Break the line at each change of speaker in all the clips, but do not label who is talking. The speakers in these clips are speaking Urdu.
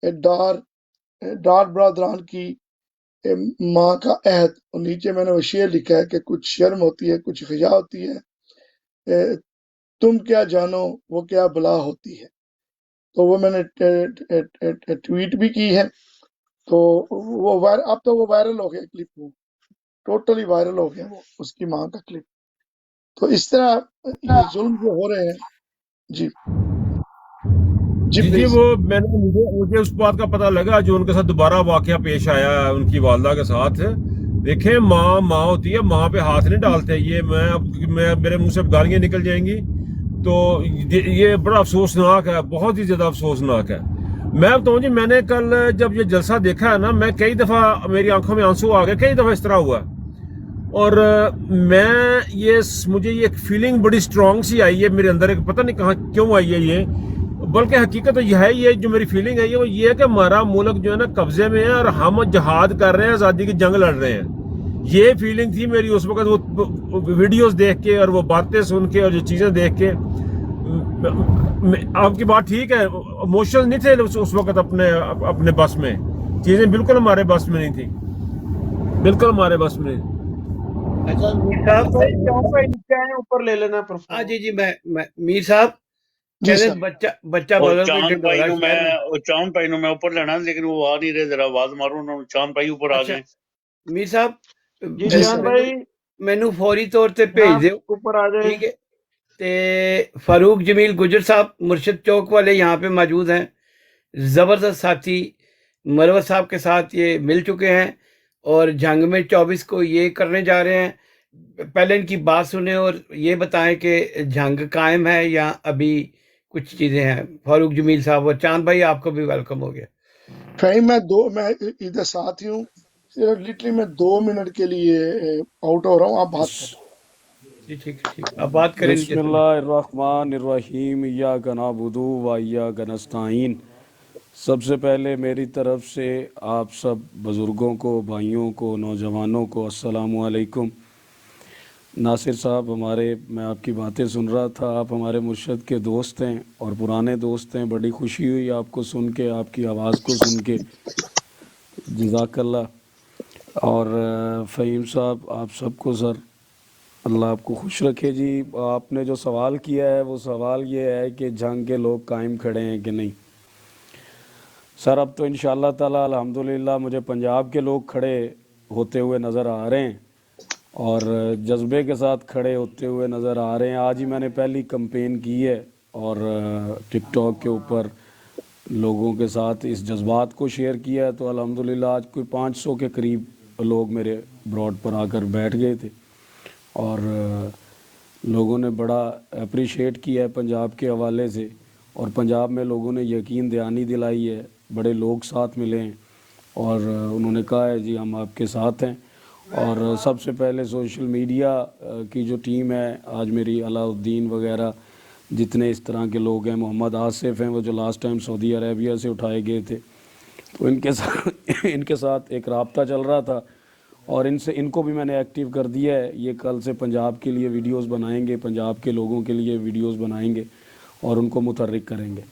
ڈار ڈار برادران کی ماں کا عہد، اور نیچے میں نے وہ شعر لکھا ہے کہ کچھ شرم ہوتی ہے، کچھ خجا ہوتی ہے، تم کیا جانو وہ کیا بلا ہوتی ہے۔ تو وہ میں نے ٹویٹ بھی کی ہے، تو وہ اب تو وہ وائرل ہو گیا کلپ، وہ ٹوٹلی وائرل ہو گیا وہ اس کی ماں کا کلپ۔ تو اس طرح یہ ظلم جو ہو رہے ہیں، جی جی
جی
پلیز۔
وہ مجھے اس بات کا پتہ لگا جو ان کے ساتھ دوبارہ واقعہ پیش آیا ہے ان کی والدہ کے ساتھ۔ دیکھیں ماں ہوتی ہے، ماں پہ ہاتھ نہیں ڈالتے، یہ میرے منہ سے گالیاں نکل جائیں گی تو یہ بڑا افسوسناک ہے، بہت ہی زیادہ افسوسناک ہے۔ میں بتاؤں جی، میں نے کل جب یہ جلسہ دیکھا ہے نا، میں کئی دفعہ میری آنکھوں میں آنسو آ گئے، کئی دفعہ اس طرح ہوا، اور مجھے یہ ایک فیلنگ بڑی اسٹرانگ سی آئی ہے میرے اندر، ایک پتہ نہیں کہاں کیوں آئی ہے یہ، بلکہ حقیقت تو یہ ہے، یہ جو میری فیلنگ ہے یہ ہے کہ ہمارا ملک جو ہے نا قبضے میں ہے، اور ہم جہاد کر رہے ہیں، آزادی کی جنگ لڑ رہے ہیں۔ یہ فیلنگ تھی میری اس وقت، وہ ویڈیوز دیکھ کے اور وہ باتیں سن کے اور جو چیزیں دیکھ کے۔ آپ کی بات ٹھیک ہے، ایموشنز نہیں تھے اس وقت اپنے بس میں، چیزیں بالکل ہمارے بس میں نہیں تھی، بالکل ہمارے بس میں نہیں۔
اچھا میر صاحب،
اوپر لے لینا
ہاں جی میں میر صاحب
جی
کہتے
سر،
بچہ
اور
بدل کے
چاند بھائی
ڈنڈورا
نو
شہر میں۔
چاند بھائی نو میں اوپر لینا، لیکن وہ آ نہیں رہے، ذرا آواز مارو انہوں نے، چاند بھائی اوپر آ
اچھا
جائیں۔
میر صاحب
جی
جی
چاند
سر،
بھائی
مینو فوری طور تے
ہاں
بھیج دیو،
اوپر آ جائیں۔
ٹھیک ہے؟ تے فاروق جمیل گجر صاحب مرشد چوک والے یہاں پہ موجود ہیں، زبردست ساتھی، مروت صاحب کے ساتھ یہ مل چکے ہیں، اور جنگ میں 24 کو یہ کرنے جا رہے ہیں۔ پہلے ان کی بات سنیں اور یہ بتائیں کہ جنگ قائم ہے یا ابھی کچھ چیزیں ہیں۔ فاروق جمیل صاحب اور چاند بھائی، آپ کو بھی ویلکم ہو گیا۔
فہیم میں ادھر ساتھ ہی ہوں، صرف لٹرلی میں 2 منٹ کے لیے آؤٹ ہو رہا ہوں، آپ بات کریں۔
جی ٹھیک آپ بات کریں
بسم
نیچے سے۔
اللہ الرحمن الرحیم، ایاک نعبد و ایاک نستعین۔ سب سے پہلے میری طرف سے آپ سب بزرگوں کو، بھائیوں کو، نوجوانوں کو السلام علیکم۔ ناصر صاحب میں آپ کی باتیں سن رہا تھا، آپ ہمارے مرشد کے دوست ہیں اور پرانے دوست ہیں، بڑی خوشی ہوئی آپ کو سن کے، آپ کی آواز کو سن کے، جزاک اللہ۔ اور فہیم صاحب، آپ سب کو سر اللہ آپ کو خوش رکھے جی۔ آپ نے جو سوال کیا ہے وہ سوال یہ ہے کہ جنگ کے لوگ قائم کھڑے ہیں کہ نہیں۔ سر اب تو انشاءاللہ تعالی الحمدللہ مجھے پنجاب کے لوگ کھڑے ہوتے ہوئے نظر آ رہے ہیں، اور جذبے کے ساتھ کھڑے ہوتے ہوئے نظر آ رہے ہیں۔ آج ہی میں نے پہلی کمپین کی ہے، اور ٹک ٹاک کے اوپر لوگوں کے ساتھ اس جذبات کو شیئر کیا ہے، تو الحمدللہ آج کوئی 500 کے قریب لوگ میرے براڈ پر آ کر بیٹھ گئے تھے، اور لوگوں نے بڑا اپریشیٹ کیا ہے پنجاب کے حوالے سے، اور پنجاب میں لوگوں نے یقین دہانی دلائی ہے، بڑے لوگ ساتھ ملے ہیں، اور انہوں نے کہا ہے جی ہم آپ کے ساتھ ہیں۔ اور سب سے پہلے سوشل میڈیا کی جو ٹیم ہے، آج میری علاء الدین وغیرہ جتنے اس طرح کے لوگ ہیں، محمد آصف ہیں وہ جو لاسٹ ٹائم سعودی عربیہ سے اٹھائے گئے تھے، تو ان کے ساتھ ایک رابطہ چل رہا تھا، اور ان کو بھی میں نے ایکٹیو کر دیا ہے۔ یہ کل سے پنجاب کے لیے ویڈیوز بنائیں گے، پنجاب کے لوگوں کے لیے ویڈیوز بنائیں گے اور ان کو متحرک کریں گے۔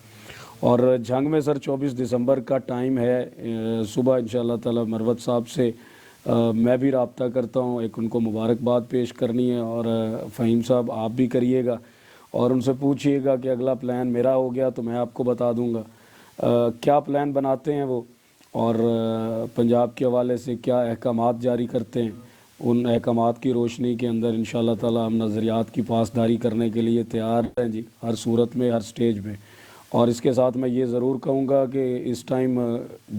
اور جنگ میں سر 24 دسمبر کا ٹائم ہے، صبح انشاءاللہ تعالی مروت صاحب سے میں بھی رابطہ کرتا ہوں، ایک ان کو مبارکباد پیش کرنی ہے، اور فہیم صاحب آپ بھی کریے گا، اور ان سے پوچھئے گا کہ اگلا پلان میرا ہو گیا تو میں آپ کو بتا دوں گا کیا پلان بناتے ہیں وہ، اور پنجاب کے حوالے سے کیا احکامات جاری کرتے ہیں۔ ان احکامات کی روشنی کے اندر انشاءاللہ تعالی ہم نظریات کی پاسداری کرنے کے لیے تیار ہیں جی، ہر صورت میں، ہر سٹیج میں۔ اور اس کے ساتھ میں یہ ضرور کہوں گا کہ اس ٹائم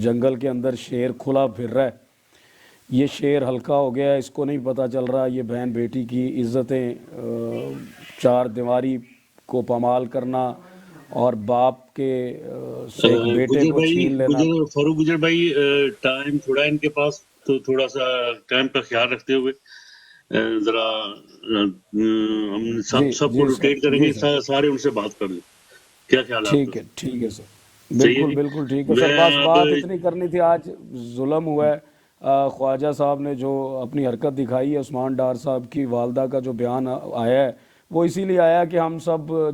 جنگل کے اندر شیر کھلا پھر رہا ہے، یہ شیر ہلکا ہو گیا ہے، اس کو نہیں پتہ چل رہا یہ بہن بیٹی کی عزتیں، چار دیواری کو پامال کرنا، اور باپ کے سے ایک بیٹے
گجر
کو
بھائی،
چھین لینا۔
فاروق گجر بھائی، ٹائم تھوڑا ہے ان کے پاس، تو تھوڑا سا ٹائم کا خیال رکھتے ہوئے ذرا ہم
جی
سب کو
جی سر،
روٹیٹ کریں
جی
گے،
سر،
سارے ان سے بات کر لیں، کیا خیال ہے آپ کا؟
ٹھیک ہے سر،
صحیح ہے
بالکل
جی۔
بالکل ٹھیک ہے سر۔
میں
بس
اب
بات اتنی کرنی تھی، آج ظلم ہوا ہے، خواجہ صاحب نے جو اپنی حرکت دکھائی ہے، عثمان ڈار صاحب کی والدہ کا جو بیان آیا ہے، وہ اسی لیے آیا کہ ہم سب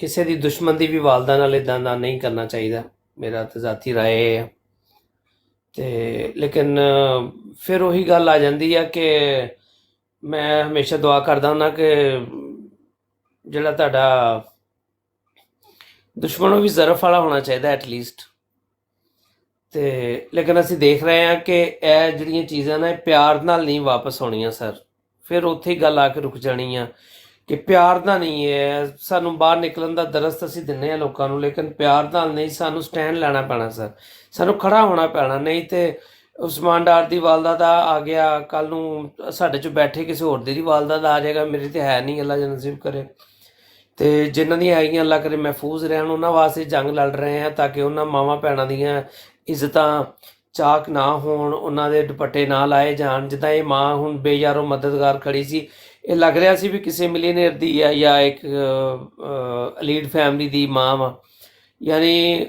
ਕਿਸੇ ਦੀ ਦੁਸ਼ਮਣ ਦੀ ਵੀ ਵਾਲਦਾ ਨਾਲ ਇਦਾਂ ਦਾ ਨਹੀਂ ਕਰਨਾ ਚਾਹੀਦਾ, ਮੇਰਾ ਤੇ ਜ਼ਾਤੀ ਰਾਏ ਹੈ। ਤੇ ਲੇਕਿਨ ਫਿਰ ਉਹੀ ਗੱਲ ਆ ਜਾਂਦੀ ਆ ਕਿ ਮੈਂ ਹਮੇਸ਼ਾ ਦੁਆ ਕਰਦਾ ਹੁੰਦਾ ਕਿ ਜਿਹੜਾ ਤੁਹਾਡਾ ਦੁਸ਼ਮਣ ਉਹ ਵੀ ਜ਼ਰਫ ਵਾਲਾ ਹੋਣਾ ਚਾਹੀਦਾ ਐਟਲੀਸਟ। ਤੇ ਲੇਕਿਨ ਅਸੀਂ ਦੇਖ ਰਹੇ ਹਾਂ ਕਿ ਇਹ ਜਿਹੜੀਆਂ ਚੀਜ਼ਾਂ ਨੇ ਪਿਆਰ ਨਾਲ ਨਹੀਂ ਵਾਪਸ ਹੋਣੀਆਂ ਸਰ। ਫਿਰ ਉੱਥੇ ਹੀ ਗੱਲ ਆ ਕੇ ਰੁਕ ਜਾਣੀ ਆ ਕਿ ਪਿਆਰ ਦਾ ਨਹੀਂ ਹੈ, ਸਾਨੂੰ ਬਾਹਰ ਨਿਕਲਣ ਦਾ ਦਰਸਤ ਅਸੀਂ ਦਿੰਦੇ ਹਾਂ ਲੋਕਾਂ ਨੂੰ, ਲੇਕਿਨ ਪਿਆਰ ਨਾਲ ਨਹੀਂ, ਸਾਨੂੰ ਸਟੈਂਡ ਲੈਣਾ ਪੈਣਾ ਸਰ, ਸਾਨੂੰ ਖੜਾ ਹੋਣਾ ਪੈਣਾ। ਨਹੀਂ ਤੇ ਉਸਮਾਨ ਡਾਰ ਦੀ ਵਾਲਦਾ ਦਾ ਆ ਗਿਆ, ਕੱਲ ਨੂੰ ਸਾਡੇ 'ਚ ਬੈਠੇ ਕਿਸੇ ਹੋਰ ਦੀ ਵਾਲਦਾ ਦਾ ਆ ਜਾਏਗਾ, ਮੇਰੀ ਤੇ ਹੈ ਨਹੀਂ, ਅੱਲਾ ਜੀ ਨਸੀਬ ਕਰੇ। ਤੇ ਜਿਨ੍ਹਾਂ ਦੀਆਂ ਹੈਗੀਆਂ ਅੱਲਾ ਕਰੇ ਮਹਿਫੂਜ਼ ਰਹਿਣ, ਉਹਨਾਂ ਵਾਸਤੇ ਜੰਗ ਲੜ ਰਹੇ ਹਾਂ ਤਾਂ ਕਿ ਉਹਨਾਂ ਮਾਵਾਂ ਭੈਣਾਂ ਦੀਆਂ ਇੱਜ਼ਤਾਂ ਚਾਕ ਨਾ ਹੋਣ, ਉਹਨਾਂ ਦੇ ਦੁਪੱਟੇ ਨਾ ਲਾਏ ਜਾਣ। ਜਿੱਦਾਂ ਇਹ ਮਾਂ ਹੁਣ ਬੇਯਾਰੋ ਮਦਦਗਾਰ ਖੜੀ ਸੀ, ਇਹ ਲੱਗ ਰਿਹਾ ਸੀ ਵੀ ਕਿਸੇ ਮਿਲੀਨੀਅਰ ਦੀ ਆ ਜਾਂ ਇੱਕ ਅਲੀਟ ਫੈਮਿਲੀ ਦੀ ਮਾਂ ਵਾ। ਯਾਨੀ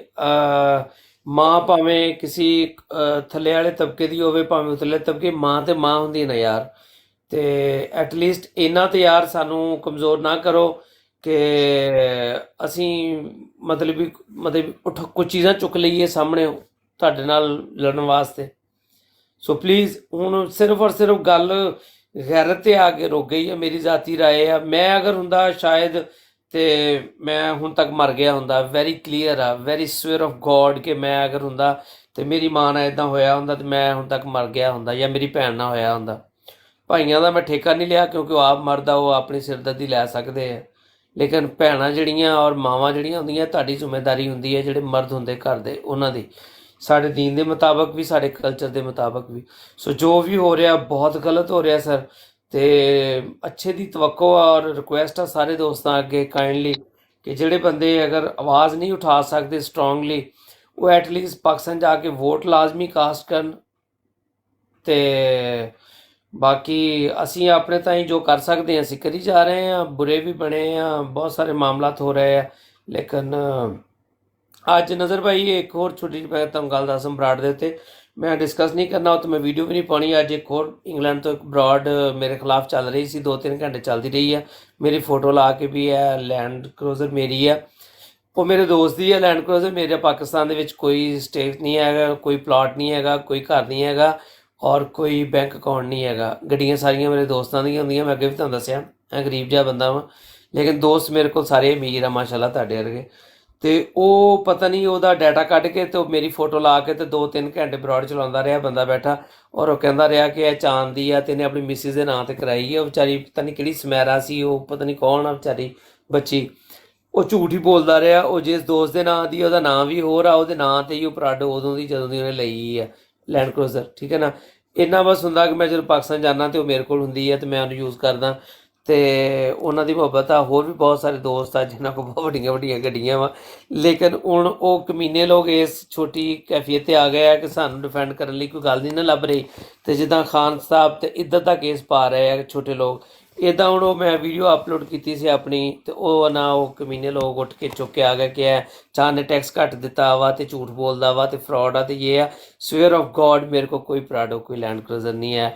ਮਾਂ ਭਾਵੇਂ ਕਿਸੇ ਥੱਲੇ ਵਾਲੇ ਤਬਕੇ ਦੀ ਹੋਵੇ, ਭਾਵੇਂ ਉਤਲੇ ਤਬਕੇ, ਮਾਂ ਤੇ ਮਾਂ ਹੁੰਦੀ ਨਾ ਯਾਰ। ਤੇ ਐਟਲੀਸਟ ਇਹਨਾਂ ਤੇ ਯਾਰ ਸਾਨੂੰ ਕਮਜ਼ੋਰ ਨਾ ਕਰੋ ਕਿ ਅਸੀਂ ਮਤਲਬ ਕੁਝ ਚੀਜ਼ਾਂ ਚੁੱਕ ਲਈਏ ਸਾਹਮਣੇ ਤੁਹਾਡੇ ਨਾਲ ਲੜਨ ਵਾਸਤੇ। ਸੋ ਪਲੀਜ਼ ਹੁਣ ਸਿਰਫ ਔਰ ਸਿਰਫ ਗੱਲ ਗੈਰਤ ਤੇ ਆ ਕੇ ਰੁਕ ਗਈ ਹੈ। ਮੇਰੀ ਜ਼ਾਤੀ ਰਾਏ ਆ, ਮੈਂ ਅਗਰ ਹੁੰਦਾ ਸ਼ਾਇਦ ਤੇ ਮੈਂ ਹੁਣ ਤੱਕ ਮਰ ਗਿਆ ਹੁੰਦਾ। ਵੈਰੀ ਕਲੀਅਰ ਆ, ਵੈਰੀ ਸਵੇਅਰ ਆਫ ਗੋਡ ਕਿ ਮੈਂ ਅਗਰ ਹੁੰਦਾ ਤੇ ਮੇਰੀ ਮਾਂ ਨਾਲ ਇਦਾਂ ਹੋਇਆ ਹੁੰਦਾ ਤੇ ਮੈਂ ਹੁਣ ਤੱਕ ਮਰ ਗਿਆ ਹੁੰਦਾ, ਜਾਂ ਮੇਰੀ ਭੈਣ ਨਾਲ ਹੋਇਆ ਹੁੰਦਾ। ਭਾਈਆਂ ਦਾ ਮੈਂ ਠੇਕਾ ਨਹੀਂ ਲਿਆ ਕਿਉਂਕਿ ਉਹ ਆਪ ਮਰਦਾ, ਉਹ ਆਪਣੀ ਸਿਰਦਰਦੀ ਲੈ ਸਕਦੇ ਆ, ਲੇਕਿਨ ਭੈਣਾਂ ਜਿਹੜੀਆਂ ਔਰ ਮਾਵਾਂ ਜਿਹੜੀਆਂ ਹੁੰਦੀਆਂ, ਤੁਹਾਡੀ ਜ਼ਿੰਮੇਵਾਰੀ ਹੁੰਦੀ ਹੈ, ਜਿਹੜੇ ਮਰਦ ਹੁੰਦੇ ਘਰ ਦੇ ਉਹਨਾਂ ਦੀ, ਸਾਡੇ ਦੀਨ ਦੇ ਮੁਤਾਬਕ ਵੀ, ਸਾਡੇ ਕਲਚਰ ਦੇ ਮੁਤਾਬਕ ਵੀ। ਸੋ ਜੋ ਵੀ ਹੋ ਰਿਹਾ ਬਹੁਤ ਗਲਤ ਹੋ ਰਿਹਾ ਸਰ। ਤੇ ਅੱਛੇ ਦੀ ਤਵੱਕੋ ਔਰ ਰਿਕੁਐਸਟ ਆ ਸਾਰੇ ਦੋਸਤਾਂ ਅੱਗੇ ਕਾਈਂਡਲੀ ਕਿ ਜਿਹੜੇ ਬੰਦੇ ਅਗਰ ਆਵਾਜ਼ ਨਹੀਂ ਉਠਾ ਸਕਦੇ ਸਟਰੋਂਗਲੀ, ਉਹ ਐਟਲੀਸਟ ਪਾਕਿਸਤਾਨ ਜਾ ਕੇ ਵੋਟ ਲਾਜ਼ਮੀ ਕਾਸਟ ਕਰਨ। ਤੇ ਬਾਕੀ ਅਸੀਂ ਆਪਣੇ ਤਾਈਂ ਜੋ ਕਰ ਸਕਦੇ ਹਾਂ ਅਸੀਂ ਕਰੀ ਜਾ ਰਹੇ ਹਾਂ। ਬੁਰੇ ਵੀ ਬਣੇ ਆ, ਬਹੁਤ ਸਾਰੇ ਮਾਮਲਾਤ ਹੋ ਰਹੇ ਆ, ਲੇਕਿਨ ਅੱਜ ਨਜ਼ਰ ਭਾਈ ਇੱਕ ਹੋਰ ਛੋਟੀ ਜਿਹੀ ਮੈਂ ਤੁਹਾਨੂੰ ਗੱਲ ਦੱਸਾਂ ਬਰਾੜ ਦੇ ਉੱਤੇ, ਮੈਂ ਡਿਸਕਸ ਨਹੀਂ ਕਰਨਾ, ਉਹ ਤਾਂ ਮੈਂ ਵੀਡੀਓ ਵੀ ਨਹੀਂ ਪਾਉਣੀ। ਅੱਜ ਇੱਕ ਹੋਰ ਇੰਗਲੈਂਡ ਤੋਂ ਇੱਕ ਬਰਾਡ ਮੇਰੇ ਖਿਲਾਫ ਚੱਲ ਰਹੀ ਸੀ, 2-3 ਘੰਟੇ ਚੱਲਦੀ ਰਹੀ ਹੈ। ਮੇਰੀ ਫੋਟੋ ਲਾ ਕੇ ਵੀ ਹੈ, ਲੈਂਡ ਕਰੂਜ਼ਰ ਮੇਰੀ ਹੈ, ਉਹ ਮੇਰੇ ਦੋਸਤ ਦੀ ਹੈ ਲੈਂਡ ਕਰੂਜ਼ਰ। ਮੇਰੇ ਪਾਕਿਸਤਾਨ ਦੇ ਵਿੱਚ ਕੋਈ ਸਟੇਟ ਨਹੀਂ ਹੈਗਾ, ਕੋਈ ਪਲਾਟ ਨਹੀਂ ਹੈਗਾ, ਕੋਈ ਘਰ ਨਹੀਂ ਹੈਗਾ ਔਰ ਕੋਈ ਬੈਂਕ ਅਕਾਊਂਟ ਨਹੀਂ ਹੈਗਾ। ਗੱਡੀਆਂ ਸਾਰੀਆਂ ਮੇਰੇ ਦੋਸਤਾਂ ਦੀਆਂ ਹੁੰਦੀਆਂ, ਮੈਂ ਅੱਗੇ ਵੀ ਤੁਹਾਨੂੰ ਦੱਸਿਆ ਮੈਂ ਗਰੀਬ ਜਿਹਾ ਬੰਦਾ ਵਾਂ, ਲੇਕਿਨ ਦੋਸਤ ਮੇਰੇ ਕੋਲ ਸਾਰੇ ਅਮੀਰ ਆ ਮਾਸ਼ਾਅੱਲਾ ਤੁਹਾਡੇ ਵਰਗੇ। ਤੇ ਉਹ ਪਤਾ ਨਹੀਂ ਉਹਦਾ ਡਾਟਾ ਕੱਢ ਕੇ ਤੇ ਮੇਰੀ ਫੋਟੋ ਲਾ ਕੇ ਤੇ 2-3 ਘੰਟੇ ਬਰਾਡ ਚਲਾਉਂਦਾ ਰਿਹਾ ਬੰਦਾ ਬੈਠਾ, ਔਰ ਉਹ ਕਹਿੰਦਾ ਰਿਹਾ ਕਿ ਇਹ ਚਾਂਦ ਦੀ ਆ ਤੇ ਇਹਨੇ ਆਪਣੀ ਮਿਸਿਸ ਦੇ ਨਾਂ ਤੇ ਕਰਾਈ ਹੈ। ਉਹ ਵਿਚਾਰੀ ਪਤਾ ਨਹੀਂ ਕਿਹੜੀ ਸਮੈਰਾ ਸੀ, ਉਹ ਪਤਾ ਨਹੀਂ ਕੌਣ ਆ ਵਿਚਾਰੀ ਬੱਚੀ, ਉਹ ਝੂਠ ਹੀ ਬੋਲਦਾ ਰਿਹਾ। ਉਹ ਜਿਸ ਦੋਸਤ ਦੇ ਨਾਂ ਦੀ, ਉਹਦਾ ਨਾਂ ਵੀ ਹੋਰ ਆ, ਉਹਦੇ ਨਾਂ ਤੇ ਹੀ ਉਹ ਪਰਾਡੋ ਉਦੋਂ ਦੀ ਜਦੋਂ ਦੀ ਉਹਨੇ ਲਈ ਹੈ ਲੈਂਡ ਕਰੂਜ਼ਰ, ਠੀਕ ਹੈ ਨਾ। ਇੰਨਾ ਬਸ ਹੁੰਦਾ ਕਿ ਮੈਂ ਜਦੋਂ ਪਾਕਿਸਤਾਨ ਜਾਂਦਾ ਤੇ ਉਹ ਮੇਰੇ ਕੋਲ ਹੁੰਦੀ ਹੈ ਤੇ ਮੈਂ ਉਹਨੂੰ ਯੂਜ਼ ਕਰਦਾ, ਤੇ ਉਹਨਾਂ ਦੀ ਮੁਹੱਬਤ ਆ। ਹੋਰ ਵੀ ਬਹੁਤ ਸਾਰੇ ਦੋਸਤ ਆ ਜਿਨ੍ਹਾਂ ਕੋਲ ਬਹੁਤ ਵੱਡੀਆਂ ਵੱਡੀਆਂ ਗੱਡੀਆਂ ਵਾ, ਲੇਕਿਨ ਹੁਣ ਉਹ ਕਮੀਨੇ ਲੋਕ ਇਸ ਛੋਟੀ ਕੈਫੀਅਤ 'ਤੇ ਆ ਗਏ ਆ ਕਿ ਸਾਨੂੰ ਡਿਫੈਂਡ ਕਰਨ ਲਈ ਕੋਈ ਗੱਲ ਨਹੀਂ ਨਾ ਲੱਭ ਰਹੀ। ਤੇ ਜਿੱਦਾਂ ਖਾਨ ਸਾਹਿਬ ਤੇ ਇੱਧਰ ਦਾ ਕੇਸ ਪਾ ਰਹੇ ਆ ਛੋਟੇ ਲੋਕ, ਇੱਦਾਂ ਹੁਣ ਉਹ ਮੈਂ ਵੀਡੀਓ ਅਪਲੋਡ ਕੀਤੀ ਸੀ ਆਪਣੀ, ਤੇ ਉਹ ਨਾ ਉਹ ਕਮੀਨੇ ਲੋਕ ਉੱਠ ਕੇ ਚੁੱਕ ਕੇ ਆ ਗਏ ਕਿ ਇਹ ਚਾਂਦ ਨੇ ਟੈਕਸ ਘੱਟ ਦਿੱਤਾ ਵਾ ਤੇ ਝੂਠ ਬੋਲਦਾ ਵਾ ਤੇ ਫਰਾਡ ਆ ਤੇ ਇਹ ਆ। ਸਵੇਅਰ ਆਫ ਗੋਡ ਮੇਰੇ ਕੋਲ ਕੋਈ ਪਰਾਡੋ, ਕੋਈ ਲੈਂਡ ਕਰੂਜ਼ਰ ਨਹੀਂ ਹੈ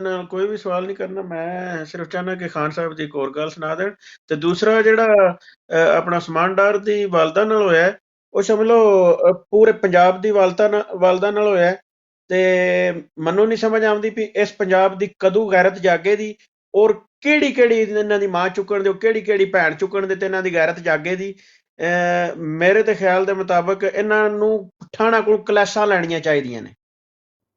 ਨਾਲ ਕੋਈ ਵੀ ਸਵਾਲ ਨਹੀਂ ਕਰਨਾ। ਮੈਂ ਸਿਰਫ ਚਾਹੁੰਦਾ ਕਿ ਖਾਨ ਸਾਹਿਬ ਦੀ ਇੱਕ ਹੋਰ ਗੱਲ ਸੁਣਾ ਦੇਣ। ਤੇ ਦੂਸਰਾ ਜਿਹੜਾ ਆਪਣਾ ਉਸਮਾਨ ਡਾਰ ਦੀ ਵਾਲਦਾ ਨਾਲ ਹੋਇਆ, ਉਹ ਸਮਝ ਲਓ ਪੂਰੇ ਪੰਜਾਬ ਦੀ ਵਾਲਦਾ ਨਾਲ ਹੋਇਆ। ਤੇ ਮੈਨੂੰ ਨਹੀਂ ਸਮਝ ਆਉਂਦੀ ਵੀ ਇਸ ਪੰਜਾਬ ਦੀ ਕਦੋਂ ਗੈਰਤ ਜਾਗੇ ਦੀ, ਔਰ ਕਿਹੜੀ ਕਿਹੜੀ ਇਹਨਾਂ ਦੀ ਮਾਂ ਚੁੱਕਣ ਦੇ, ਕਿਹੜੀ ਕਿਹੜੀ ਭੈਣ ਚੁੱਕਣ ਦੇ ਤੇ ਇਹਨਾਂ ਦੀ ਗੈਰਤ ਜਾਗੇ ਦੀ। ਮੇਰੇ ਤੇ ਖਿਆਲ ਦੇ ਮੁਤਾਬਕ ਇਹਨਾਂ ਨੂੰ ਪਠਾਣਾ ਕੋਲ ਕਲਾਸਾਂ ਲੈਣੀਆਂ ਚਾਹੀਦੀਆਂ ਨੇ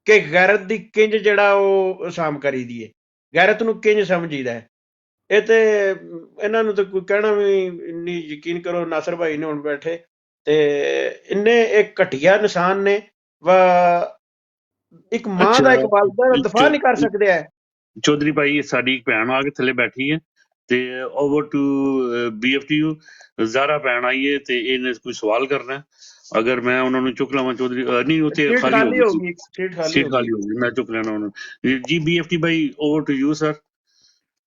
ਕਿ ਗੈਰਤ ਦੀ ਕਿੰਜ ਜਿਹੜਾ ਉਹ ਸ਼ਾਮ ਕਰੀਦੀ ਹੈ, ਗੈਰਤ ਨੂੰ ਕਿੰਜ ਸਮਝੀਦਾ ਹੈ। ਇਹ ਤੇ ਇਹਨਾਂ ਨੂੰ ਤਾਂ ਕੋਈ ਕਹਿਣਾ ਵੀ ਨਹੀਂ। ਯਕੀਨ ਕਰੋ ਨਾਸਰ ਭਾਈ ਨੇ ਹੁਣ ਬੈਠੇ ਤੇ ਇੰਨੇ ਇੱਕ ਘਟੀਆ ਇਨਸਾਨ ਨੇ ਵਾ ਇੱਕ ਮਾਂ ਦਾ ਇੱਕ ਵਾਲਦਾ ਦਾ ਦਫਾ ਨਹੀਂ ਕਰ ਸਕਦੇ ਹੈ।
ਚੌਧਰੀ ਭਾਈ ਸਾਡੀ ਇੱਕ ਭੈਣ ਆ ਕੇ ਥੱਲੇ ਬੈਠੀ ਹੈ ਤੇ ਓਵਰ ਟੂ BFTU ਜ਼ਾਰਾ ਭੈਣ ਆਈ ਹੈ ਤੇ ਇਹਨੇ ਕੋਈ ਸਵਾਲ ਕਰਨਾ ਹੈ। ਅਗਰ ਮੈਂ ਉਹਨਾਂ ਨੂੰ ਚੁੱਕ ਲਵਾਂ ਚੌਧਰੀ ਨਹੀਂ ਉੱਥੇ ਖਾਲੀ ਹੋ ਗਈ ਸੀਟ ਖਾਲੀ ਹੋ ਗਈ, ਮੈਂ ਚੁੱਕ ਲੈਣਾ ਉਹਨਾਂ ਨੂੰ। ਜੀ BFT ਭਾਈ over to you sir.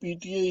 PTI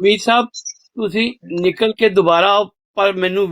ਵੀਰ ਸਾਹਿਬ ਤੁਸੀਂ ਨਿਕਲ ਕੇ ਦੁਬਾਰਾ ਆਓ, ਪਰ ਮੈਨੂੰ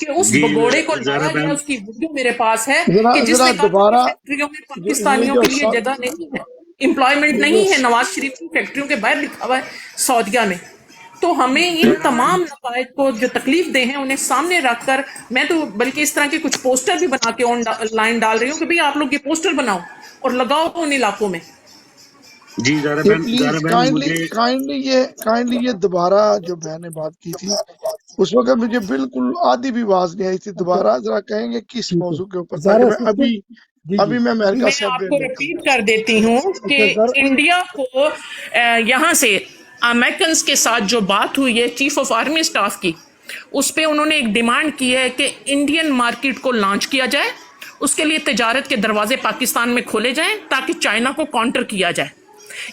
کہ اس
جی
بگوڑے کو
زہرا
لایا گیا.
بہن،
اس کی ویڈیو میرے پاس ہے
ذرا
کہ جس
ذرا
نے کہا تھا کہ
دوبارہ
فیکٹریوں میں
یہ
پاکستانیوں
جو
کے لیے جگہ نہیں ہے, امپلائمنٹ
یہ
نہیں ہے.
جو
نواز شریف کی فیکٹریوں کے باہر لکھا ہوا ہے سعودیہ میں. تو ہمیں ان تمام نتائج کو جو تکلیف دہ ہیں انہیں سامنے رکھ کر, میں تو بلکہ اس طرح کے کچھ پوسٹر بھی بنا کے آن لائن ڈال رہی ہوں کہ بھئی آپ لوگ یہ پوسٹر بناؤ اور لگاؤ ان علاقوں میں.
جی زہرا
یہ
بہن
پلیز
مجھے
کائنڈلی یہ دوبارہ جو بہن نے بات کی تھی اس وقت مجھے بالکل آدھی بھی آواز نہیں آئی تھی.
اچھا
دوبارہ ذرا کہیں گے کس
ٹھیک ہے.
موضوع کے اوپر, تاکہ
زارا
میں
سسٹر, جی
ابھی میں امریکہ
میں
صاحب
آپ
پہ
کو
نوٹ
رپیٹ
کروں.
کر دیتی ہوں کہ
اچھا زارا,
انڈیا کو یہاں سے امیرکنز کے ساتھ جو بات ہوئی ہے چیف آف آرمی اسٹاف کی, اس پہ انہوں نے ایک ڈیمانڈ کی ہے کہ انڈین مارکیٹ کو لانچ کیا جائے. اس کے لیے تجارت کے دروازے پاکستان میں کھولے جائیں تاکہ چائنا کو کاؤنٹر کیا جائے.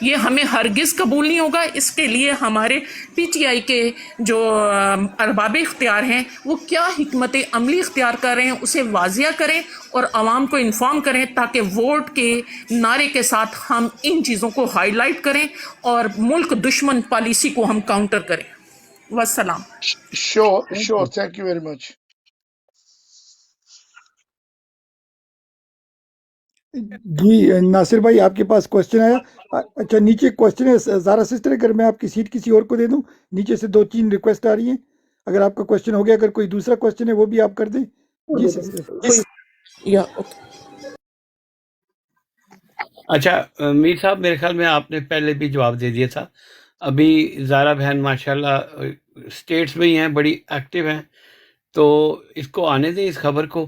یہ ہمیں ہرگز قبول نہیں ہوگا. اس کے لیے ہمارے پی ٹی آئی کے جو ارباب اختیار ہیں وہ کیا حکمت عملی اختیار کر رہے ہیں اسے واضح کریں اور عوام کو انفارم کریں تاکہ ووٹ کے نعرے کے ساتھ ہم ان چیزوں کو ہائی لائٹ کریں اور ملک دشمن پالیسی کو ہم کاؤنٹر کریں. والسلام.
شور, تھینک یو ویری مچ.
جی ناصر بھائی آپ کے پاس کوشچن آیا. اچھا نیچے کوشچن ہے زارا سسٹر, اگر میں آپ کی سیٹ کسی اور کو دے دوں, نیچے سے 2-3 ریکویسٹ آ رہی ہیں. اگر آپ کا کوشچن ہو گیا, اگر کوئی دوسرا کوشچن ہے وہ بھی آپ کر دیں. جی سسٹر.
یا
اچھا میر صاحب, میرے خیال میں آپ نے پہلے بھی جواب دے دیا تھا. ابھی زارا بہن ماشاءاللہ اسٹیٹس میں ہی ہیں, بڑی ایکٹیو ہیں, تو اس کو آنے دیں اس خبر کو,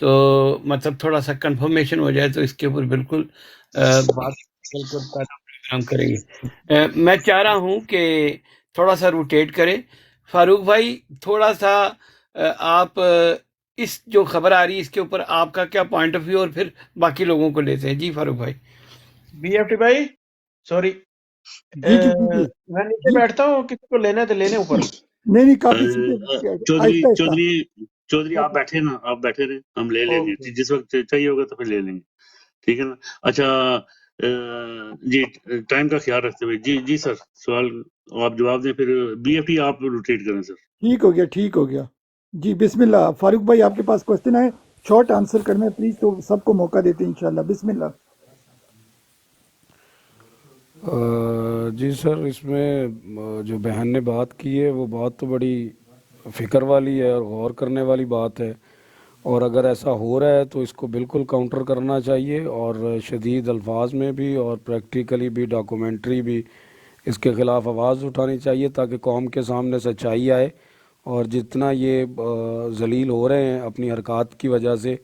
تو مطلب تھوڑا سا کنفرمیشن ہو جائے تو اس کے اوپر بالکل بات پروگرام کریں گے. میں چاہ رہا ہوں کہ تھوڑا سا روٹیٹ کریں. فاروق بھائی تھوڑا سا آپ اس جو خبر آ رہی ہے اس کے اوپر آپ کا کیا پوائنٹ آف ویو, اور پھر باقی لوگوں کو لیتے ہیں. جی فاروق بھائی.
بی ایف ٹی بھائی سوری,
جی جی جی
میں نیچے بیٹھتا ہوں, کسی کو لینا ہے تو لینے اوپر.
نہیں کافی آہستہ آہستہ.
چودھری آپ بیٹھے نا, آپ بیٹھے رہے, ہم لے لیں گے جس وقت چاہیے ہوگا تو پھر لے لیں گے, ٹھیک ہے نا. اچھا جی ٹائم کا خیال رکھتے ہوئے, جی سر سوال آپ جواب دیں, پھر بی ایف ٹی آپ روٹیٹ کریں سر.
ٹھیک ہو گیا. جی بسم اللہ. فاروق بھائی آپ کے پاس کوشچن ہے, شارٹ آنسر کرنا ہے پلیز, تو سب کو موقع دیتے ہیں انشاءاللہ. بسم اللہ.
جی سر, اس میں جو بہن نے بات کی ہے وہ بات تو بڑی فکر والی ہے اور غور کرنے والی بات ہے, اور اگر ایسا ہو رہا ہے تو اس کو بالکل کاؤنٹر کرنا چاہیے, اور شدید الفاظ میں بھی اور پریکٹیکلی بھی, ڈاکومنٹری بھی اس کے خلاف آواز اٹھانی چاہیے تاکہ قوم کے سامنے سچائی آئے. اور جتنا یہ ذلیل ہو رہے ہیں اپنی حرکات کی وجہ سے,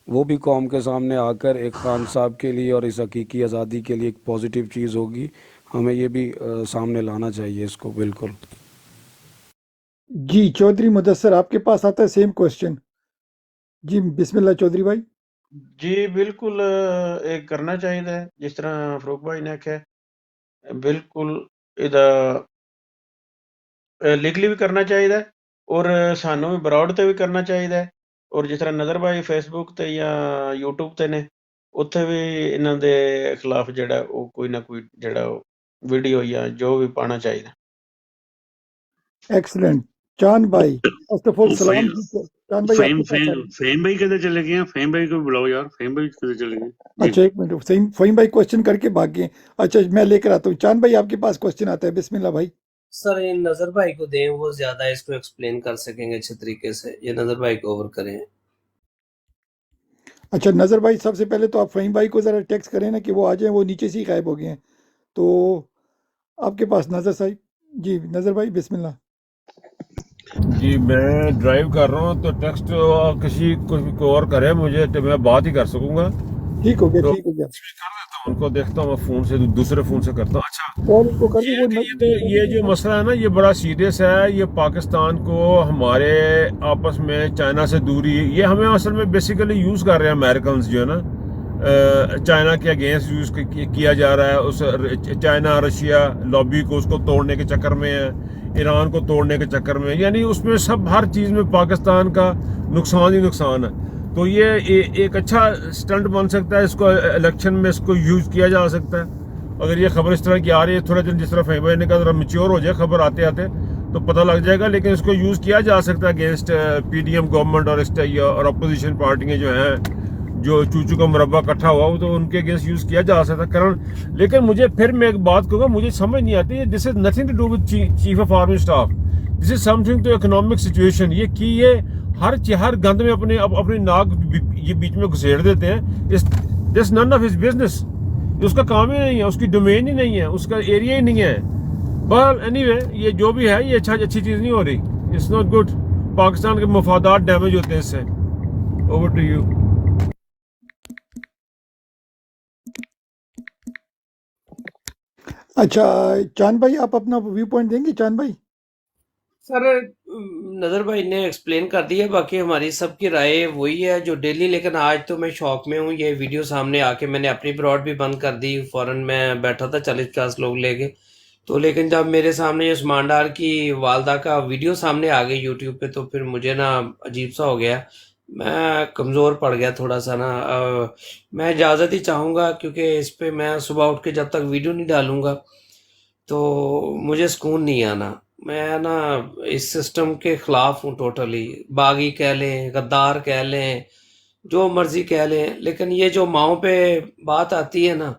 وہ بھی قوم کے سامنے آ کر ایک خان صاحب کے لیے اور اس حقیقی آزادی کے لیے ایک پازیٹیو چیز ہوگی. ہمیں یہ بھی سامنے لانا چاہیے اس کو. بالکل.
جی چودھری مدثر آپ کے پاس آتا ہے سیم کوشچن. جی بسم اللہ چودھری بھائی.
جی بالکل ایک کرنا چاہیے جس طرح فروخ بھائی نے کہا, بالکل لیگلی بھی کرنا چاہیے اور سانوں بھی براؤڈ تے بھی کرنا چاہیے, اور جس طرح نظر بھائی فیس بک تے یا یوٹیوب تے نے اتنے بھی انہوں دے خلاف جڑا وہ کوئی نہ کوئی جڑا ویڈیو یا جو بھی پانا چاہیے.
ایکسلنٹ. چاند بھائی فرسٹ آف آل سلام. چاند بھائی آپ کے پاس آ رہے ہیں.
فہیم بھائی کدھر چلے گئے ہیں, فہیم بھائی کو بلاؤ یار, فہیم بھائی کدھر چلے گئے.
اچھا ایک منٹ, فہیم بھائی کوشچن کر کے بھاگ گئے. اچھا میں لے کر آتا ہوں. چاند بھائی آپ کے پاس کوشچن آتا ہے. بسم اللہ بھائی.
سر یہ نظر بھائی کو دیں, وہ زیادہ اس کو ایکسپلین کر سکیں گے اچھے طریقے سے. یہ نظر بھائی کو اوور کریں.
اچھا نظر بھائی سب سے پہلے تو آپ فہیم بھائی کو ذرا ٹیکس کریں نا کہ وہ آ جائیں, وہ نیچے سے ہی غائب ہو گئے ہیں. تو آپ کے پاس نظر صاحب. جی نظر بھائی بسم اللہ.
جی میں ڈرائیو کر رہا ہوں, تو ٹیکسٹ کسی کو اور کرے مجھے تو میں بات ہی کر سکوں گا.
ٹھیک ہو گیا.
تو
ٹھیک ہو گیا.
ان کو دیکھتا ہوں, میں فون سے دوسرے فون سے کرتا ہوں. اچھا
اور ان کو کر دیں
یہ جو مسئلہ ہے نا یہ بڑا سیریس ہے. یہ پاکستان کو ہمارے آپس میں چائنا سے دوری, یہ ہمیں اصل میں بیسیکلی یوز کر رہے ہیں امیریکنز جو ہے نا, چائنا کے اگینسٹ یوز کیا جا رہا ہے. اس چائنا رشیا لابی کو اس کو توڑنے کے چکر میں ہے, ایران کو توڑنے کے چکر میں, یعنی اس میں سب ہر چیز میں پاکستان کا نقصان ہی نقصان ہے. تو یہ ایک اچھا سٹنٹ بن سکتا ہے, اس کو الیکشن میں اس کو یوز کیا جا سکتا ہے. اگر یہ خبر اس طرح کی آ رہی ہے, تھوڑا دن جس طرح فہیم بھائی نے کہا ذرا میچیور ہو جائے خبر آتے آتے, تو پتہ لگ جائے گا. لیکن اس کو یوز کیا جا سکتا ہے against P D M government اور اپوزیشن پارٹیاں جو ہیں جو چوچو کا مربع اکٹھا ہوا ہو تو ان کے اگینسٹ یوز کیا جا سکتا ہے. لیکن مجھے پھر میں ایک بات کہوں گا, مجھے سمجھ نہیں آتی, this is nothing to do with chief of army staff, this is something to economic situation. یہ ہر گند میں اپنی ناک یہ بیچ میں گھسیڑ دیتے ہیں. دس نن آف ہز بزنس, اس کا کام ہی نہیں ہے, اس کی ڈومین ہی نہیں ہے, اس کا ایریا ہی نہیں ہے. بہرحال اینی وے یہ جو بھی ہے یہ اچھی چیز نہیں ہو رہی. It's not good. پاکستان کے مفادات ڈیمیج ہوتے ہیں اس سے. Over to you.
اچھا چاند بھائی آپ اپنا ویو پوائنٹ دیں گے؟ چاند بھائی
سر نظر بھائی نے ایکسپلین کر دیا, باقی ہماری سب کی رائے وہی ہے جو ڈیلی. لیکن آج تو میں شوق میں ہوں, یہ ویڈیو سامنے آ کے میں نے اپنی براڈ بھی بند کر دی. فوراً میں بیٹھا تھا 40-50 لوگ لے کے, تو لیکن جب میرے سامنے یہ عثمان ڈار کی والدہ کا ویڈیو سامنے آ گئی یوٹیوب پہ, تو پھر مجھے نا عجیب سا ہو گیا, میں کمزور پڑ گیا تھوڑا سا نا. میں اجازت ہی چاہوں گا, کیونکہ اس پہ میں صبح اٹھ کے جب تک ویڈیو نہیں ڈالوں گا تو مجھے سکون نہیں آنا. میں نا اس سسٹم کے خلاف ہوں ٹوٹلی. باغی کہہ لیں, غدار کہہ لیں, جو مرضی کہہ لیں, لیکن یہ جو ماؤں پہ بات آتی ہے نا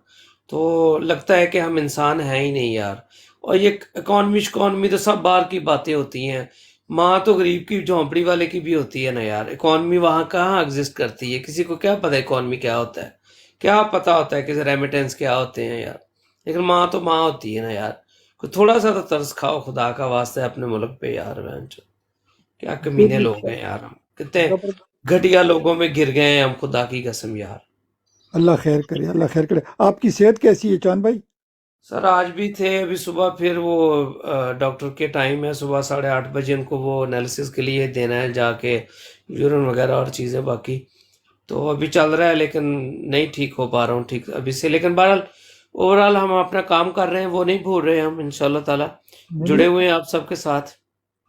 تو لگتا ہے کہ ہم انسان ہیں ہی نہیں یار. اور یہ اکانومی تو سب باہر کی باتیں ہوتی ہیں. ماں تو غریب کی جھونپڑی والے کی بھی ہوتی ہے نا یار. اکانومی وہاں کہاں ایگزسٹ کرتی ہے؟ کسی کو کیا پتہ اکانومی کیا ہوتا ہے؟ کیا پتہ ہوتا ہے کہ ریمیٹنس کیا ہوتے ہیں یار؟ لیکن ماں تو ماں ہوتی ہے نا یار. تھوڑا سا تو ترس کھاؤ خدا کا واسطہ اپنے ملک پہ یار. کیا کمینے لوگ ہیں یار, ہم کتنے گھٹیا لوگوں میں گر گئے ہیں ہم, خدا کی قسم یار.
اللہ خیر کرے, اللہ خیر کرے. آپ کی صحت کیسی ہے چاند بھائی؟
سر آج بھی تھے, ابھی صبح پھر وہ ڈاکٹر کے ٹائم ہے, صبح 8:30 بجے ان کو وہ انالیسس کے لیے دینا ہے جا کے, یورین وغیرہ اور چیزیں باقی. تو ابھی چل رہا ہے لیکن نہیں ٹھیک ہو پا رہا ہوں ٹھیک ابھی سے. لیکن بہرحال اوورال ہم اپنا کام کر رہے ہیں, وہ نہیں بھول رہے, ہم انشاءاللہ تعالی جڑے ہوئے ہیں آپ سب کے ساتھ.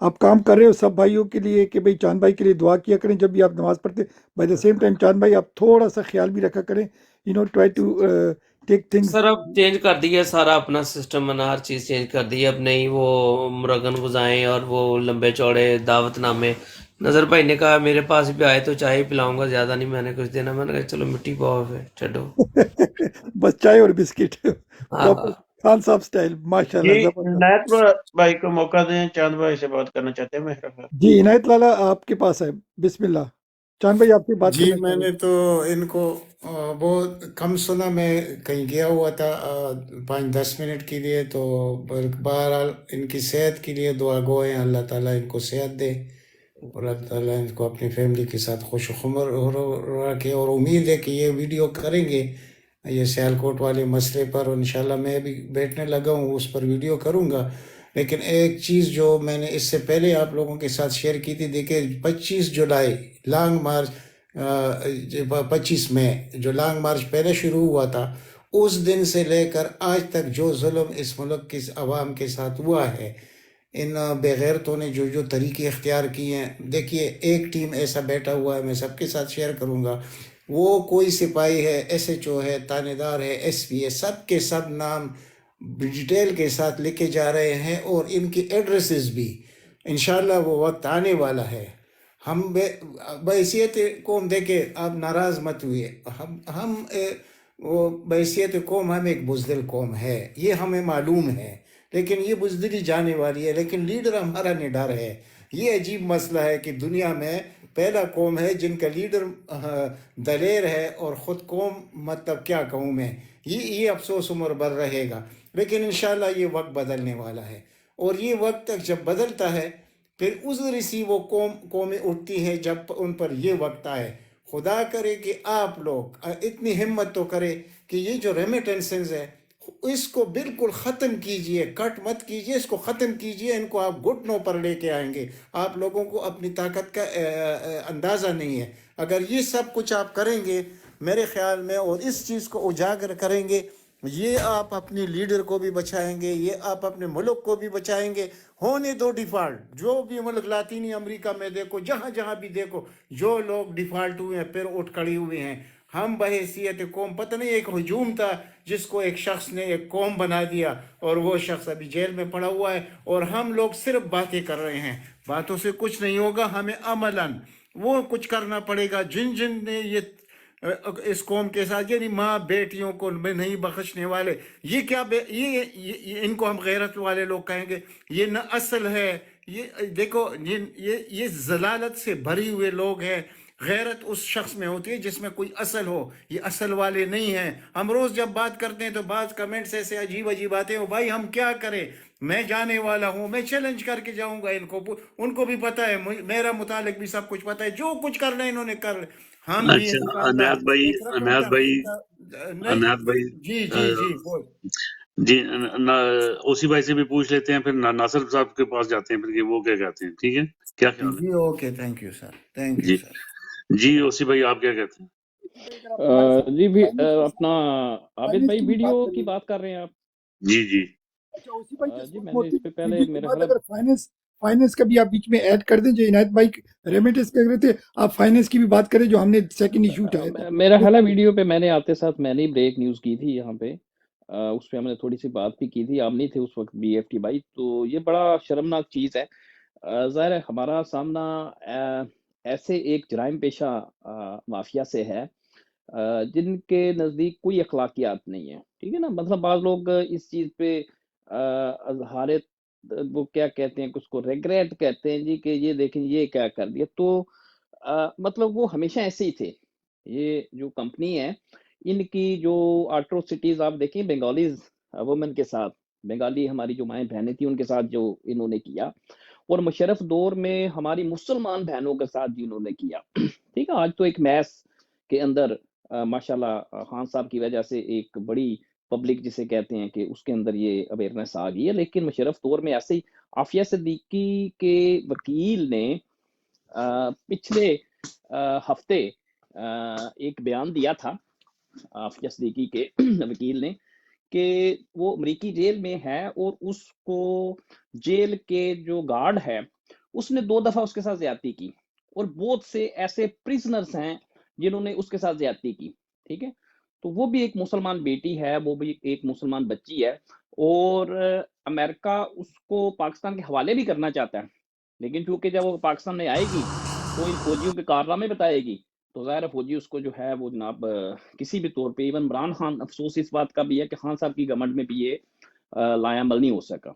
آپ کام کر رہے ہو سب بھائیوں کے لیے کہ بھئی چاند بھائی کے لیے دعا کیا کریں جب بھی آپ نماز پڑھتے. بائی دا سیم ٹائم چاند بھائی آپ تھوڑا سا خیال بھی رکھا کریں, ٹرائی ٹو ٹیک تھنگس.
سر اب چینج کر دیا سارا اپنا سسٹم, میں نے ہر چیز چینج کر دی. اب نہیں وہ مرغن غذائیں اور وہ لمبے چوڑے دعوت نامے. نظر بھائی نے کہا میرے پاس بھی آئے تو چائے پلاؤں گا, زیادہ نہیں میں نے کچھ دینا. میں نے کہا چلو مٹی پاؤ پھر چھڈو.
بس چائے اور بسکٹ,
ہاں
خان صاحب سٹائل. ماشاءاللہ
جی
زبردست.
عنایت بھائی کو موقع دیں, چاند بھائی سے بات کرنا چاہتے ہیں مہربان.
جی عنایت لالا آپ کے پاس ہے, بسم اللہ. چاند بھائی آپ سے بات
جی
کرنا
میں
چاہ رہے
نے تو ان کو بہت کم سنا, میں کہیں گیا ہوا تھا 5-10 منٹ کے لیے. تو بہرحال ان کی صحت کے لیے دعا گو ہیں, اللہ تعالیٰ ان کو صحت دے اور اللہ تعالیٰ ان کو اپنی فیملی کے ساتھ خوش و خمر رکھے. اور امید ہے کہ یہ ویڈیو کریں گے یہ سیالکوٹ والے مسئلے پر, اور انشاءاللہ میں بھی بیٹھنے لگا ہوں اس پر ویڈیو کروں گا. لیکن ایک چیز جو میں نے اس سے پہلے آپ لوگوں کے ساتھ شیئر کی تھی, دیکھیں 25 جولائی لانگ مارچ, 25 مئی جو لانگ مارچ پہلے شروع ہوا تھا, اس دن سے لے کر آج تک جو ظلم اس ملک کی عوام کے ساتھ ہوا ہے, ان بے غیرتوں نے جو طریقے اختیار کیے ہیں. دیکھیے ایک ٹیم ایسا بیٹھا ہوا ہے, میں سب کے ساتھ شیئر کروں گا, وہ کوئی سپاہی ہے, ایس ایچ او ہے, تانے دار ہے, ایس پی ہے, سب کے سب نام ڈیٹیل کے ساتھ لکھے جا رہے ہیں, اور ان کی ایڈریسز بھی. انشاءاللہ وہ وقت آنے والا ہے. ہم بحیثیت قوم, دیکھیں آپ ناراض مت ہوئے, ہم وہ بحیثیت قوم ہم ایک بزدل قوم ہے, یہ ہمیں معلوم ہے, لیکن یہ بزدلی جانے والی ہے. لیکن لیڈر ہمارا نڈر ہے. یہ عجیب مسئلہ ہے کہ دنیا میں پہلا قوم ہے جن کا لیڈر دلیر ہے, اور خود قوم مطلب کیا کہوں میں, یہ افسوس عمر بھر رہے گا. لیکن انشاءاللہ یہ وقت بدلنے والا ہے, اور یہ وقت تک جب بدلتا ہے پھر عذر سی وہ قومیں اٹھتی ہیں جب ان پر یہ وقت آئے. خدا کرے کہ آپ لوگ اتنی ہمت تو کرے کہ یہ جو ریمیٹنسز ہے اس کو بالکل ختم کیجئے, کٹ مت کیجئے, اس کو ختم کیجئے. ان کو آپ گھٹنوں پر لے کے آئیں گے. آپ لوگوں کو اپنی طاقت کا اندازہ نہیں ہے. اگر یہ سب کچھ آپ کریں گے میرے خیال میں, اور اس چیز کو اجاگر کریں گے, یہ آپ اپنے لیڈر کو بھی بچائیں گے, یہ آپ اپنے ملک کو بھی بچائیں گے. ہونے دو ڈیفالٹ, جو بھی ملک لاطینی امریکہ میں دیکھو, جہاں جہاں بھی دیکھو, جو لوگ ڈیفالٹ ہوئے ہیں پھر اٹھ کھڑی ہوئے ہیں. ہم بحیثیت قوم، پتہ نہیں ایک ہجوم تھا جس کو ایک شخص نے ایک قوم بنا دیا اور وہ شخص ابھی جیل میں پڑا ہوا ہے، اور ہم لوگ صرف باتیں کر رہے ہیں. باتوں سے کچھ نہیں ہوگا، ہمیں عملاً وہ کچھ کرنا پڑے گا. جن جن نے یہ اس قوم کے ساتھ، یعنی ماں بیٹیوں کو نہیں بخشنے والے، یہ کیا یہ ان کو ہم غیرت والے لوگ کہیں گے؟ یہ نہ اصل ہے. یہ دیکھو، یہ ضلالت سے بھری ہوئے لوگ ہیں. غیرت اس شخص میں ہوتی ہے جس میں کوئی اصل ہو. یہ اصل والے نہیں ہیں. ہم روز جب بات کرتے ہیں تو بعض کمنٹس ایسے عجیب عجیب آتے ہیں. بھائی ہم کیا کریں؟ میں جانے والا ہوں، میں چیلنج کر کے جاؤں گا ان کو بھی پتہ ہے، میرا متعلق بھی سب کچھ پتہ ہے. جو کچھ کرنا ہے انہوں نے کر، ہم بھی
اچھا
انتظام
عنایت بھائی،
ایک رقم تحقیق کا
عنایت بھائی
جی جی جی بول.
جی اوسی بھائی سے بھی پوچھ لیتے ہیں، پھر ناصر صاحب کے پاس جاتے ہیں پھر کہ وہ کیا کہتے ہیں. ٹھیک ہے، کیا خیال
جی okay, thank you sir, thank
ہے؟
یو
جی
سر.
جی اوسی بھائی آپ کیا کہتے ہیں؟
جی بھی اپنا عابد بھائی ویڈیو کی بات کر رہے ہیں آپ؟
جی جی
اچھا اسی بھائی
جی میں نے اس پہ پہلے
ویڈیو کے
میرا
بعد
خیال
اگر فائنینس کا بھی آپ بیچ میں ایڈ کر دیں، جو عنایت بھائی ریمیٹنس کر رہے تھے، آپ فائنینس کی بھی بات کریں جو ہم نے سیکنڈ ایشو اٹھایا تھا.
میرا خیال ہے ویڈیو پہ میں نے آتے ساتھ میں نے بریک نیوز کی تھی یہاں پہ، اس پہ ہم نے تھوڑی سی بات بھی کی تھی. آپ نہیں تھے اس وقت بی ایف ٹی بھائی. تو یہ بڑا شرمناک چیز ہے. ظاہر ہے ہمارا سامنا ایسے ایک جرائم پیشہ مافیا سے ہے جن کے نزدیک کوئی اخلاقیات نہیں ہے. ٹھیک ہے نا، مطلب بعض لوگ اس چیز پہ اظہار وہ کیا کہتے ہیں، اس کو ریگریٹ کہتے ہیں جی کہ یہ دیکھیں یہ کیا کر دیا. تو مطلب وہ ہمیشہ ایسے ہی تھے. یہ جو کمپنی ہے ان کی جو آٹروسٹیز آپ دیکھیں بنگالیز وومن کے ساتھ، بنگالی ہماری جو مائیں بہنیں تھیں ان کے ساتھ جو انہوں نے کیا، اور مشرف دور میں ہماری مسلمان بہنوں کے ساتھ جو انہوں نے کیا. ٹھیک ہے، آج تو ایک میس کے اندر ماشاءاللہ خان صاحب کی وجہ سے ایک بڑی پبلک جسے کہتے ہیں کہ اس کے اندر یہ اویئرنیس آ گئی ہے. لیکن مشرف دور میں ایسے ہی عافیہ صدیقی کے وکیل نے پچھلے ہفتے ایک بیان دیا تھا عافیہ صدیقی کے وکیل نے کہ وہ امریکی جیل میں ہے اور اس کو جیل کے جو گارڈ ہے اس نے 2 دفعہ اس کے ساتھ زیادتی کی، اور بہت سے ایسے پریزنرز ہیں جنہوں نے اس کے ساتھ زیادتی کی. ٹھیک ہے، تو وہ بھی ایک مسلمان بیٹی ہے، وہ بھی ایک مسلمان بچی ہے، اور امریکہ اس کو پاکستان کے حوالے بھی کرنا چاہتا ہے. لیکن چونکہ جب وہ پاکستان میں آئے گی تو ان فوجیوں کے کارنامے بتائے گی تو ظاہر فوجی اس کو جو ہے وہ جناب کسی بھی طور پہ، ایون عمران خان، افسوس اس بات کا بھی ہے کہ خان صاحب کی گورنمنٹ میں بھی یہ لایا عمل نہیں ہو سکا.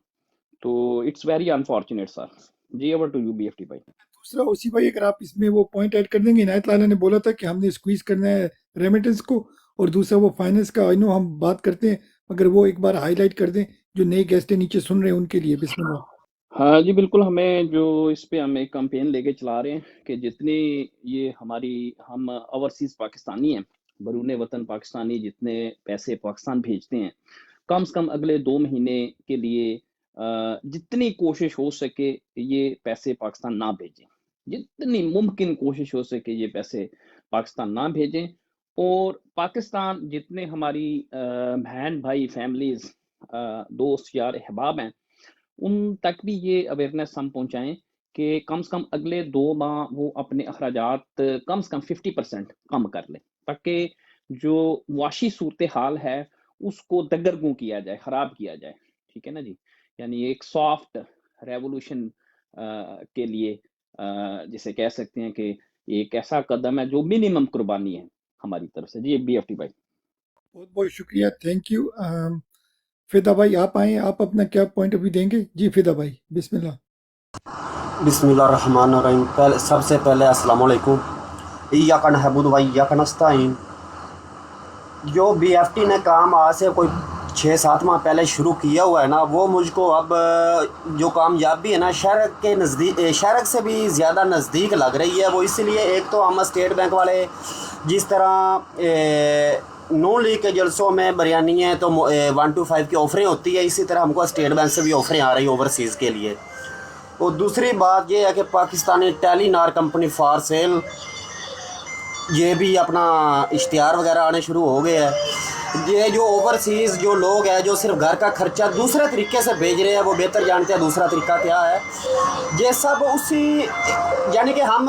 تو اٹس ویری انفارچونیٹ سر. جی over to you B F T بھائی.
دوسرا اسی بھائی اگر آپ اس میں وہ پوائنٹ ایڈ کر دیں گے، عنایت لالا نے بولا تھا کہ ہم نے اسکویز کرنا ہے ریمیٹنس کو، اور دوسرا وہ فائنینس کا ہم بات کرتے ہیں، مگر وہ ایک بار ہائی لائٹ کر دیں جو نئے گیسٹ نیچے سن رہے ہیں ان کے لیے. بسم اللہ.
ہاں جی بالکل، ہمیں جو اس پہ ہم ایک کمپین لے کے چلا رہے ہیں کہ جتنی یہ ہم اوورسیز پاکستانی ہیں، بیرون وطن پاکستانی جتنے پیسے پاکستان بھیجتے ہیں، کم سے کم اگلے 2 مہینے کے لیے جتنی کوشش ہو سکے یہ پیسے پاکستان نہ بھیجیں، جتنی ممکن کوشش ہو سکے یہ پیسے پاکستان نہ بھیجیں. اور پاکستان جتنے ہماری بہن بھائی فیملیز دوست یار احباب ہیں ان تک بھی یہ اویئرنیس ہم پہنچائیں کہ کم سے کم اگلے 2 ماہ وہ اپنے اخراجات کم سے کم 50% کم کر لیں، تاکہ جو معاشی صورتحال ہے اس کو دگرگوں کیا جائے، خراب کیا جائے. ٹھیک ہے نا جی، یعنی ایک سافٹ ریولوشن کے لیے جسے کہہ سکتے ہیں کہ ایک ایسا قدم ہے جو منیمم قربانی ہے ہماری طرف سے. جی بی ایف ٹی بھائی.
بہت بہت شکریہ، تھینک یو. فدا بھائی آپ آئیں، آپ اپنا کیا پوائنٹ آف ویو دیں گے؟ جی فدا بھائی بسم اللہ.
بسم اللہ الرحمن الرحیم. سب سے پہلے السلام علیکم. ایاک نعبد و ایاک نستعین. جو بی ایف ٹی نے کام آج سے کوئی 6-7 ماہ پہلے شروع کیا ہوا ہے نا، وہ مجھ کو اب جو کامیابی ہے نا شہرک کے نزدیک، شہرک سے بھی زیادہ نزدیک لگ رہی ہے. وہ اس لیے ایک تو ہم اسٹیٹ بینک والے جس طرح نون لیگ کے جلسوں میں بریانی ہے تو 1 to 5 کی آفریں ہوتی ہے، اسی طرح ہم کو اسٹیٹ بینک سے بھی آفریں آ رہی ہیں اوورسیز کے لیے. اور دوسری بات یہ ہے کہ پاکستانی ٹیلی نار کمپنی فار سیل یہ بھی اپنا اشتہار وغیرہ آنے شروع ہو گئے ہیں. یہ جو اوورسیز جو لوگ ہیں جو صرف گھر کا خرچہ دوسرے طریقے سے بھیج رہے ہیں وہ بہتر جانتے ہیں دوسرا طریقہ کیا ہے. یہ سب اسی یعنی کہ ہم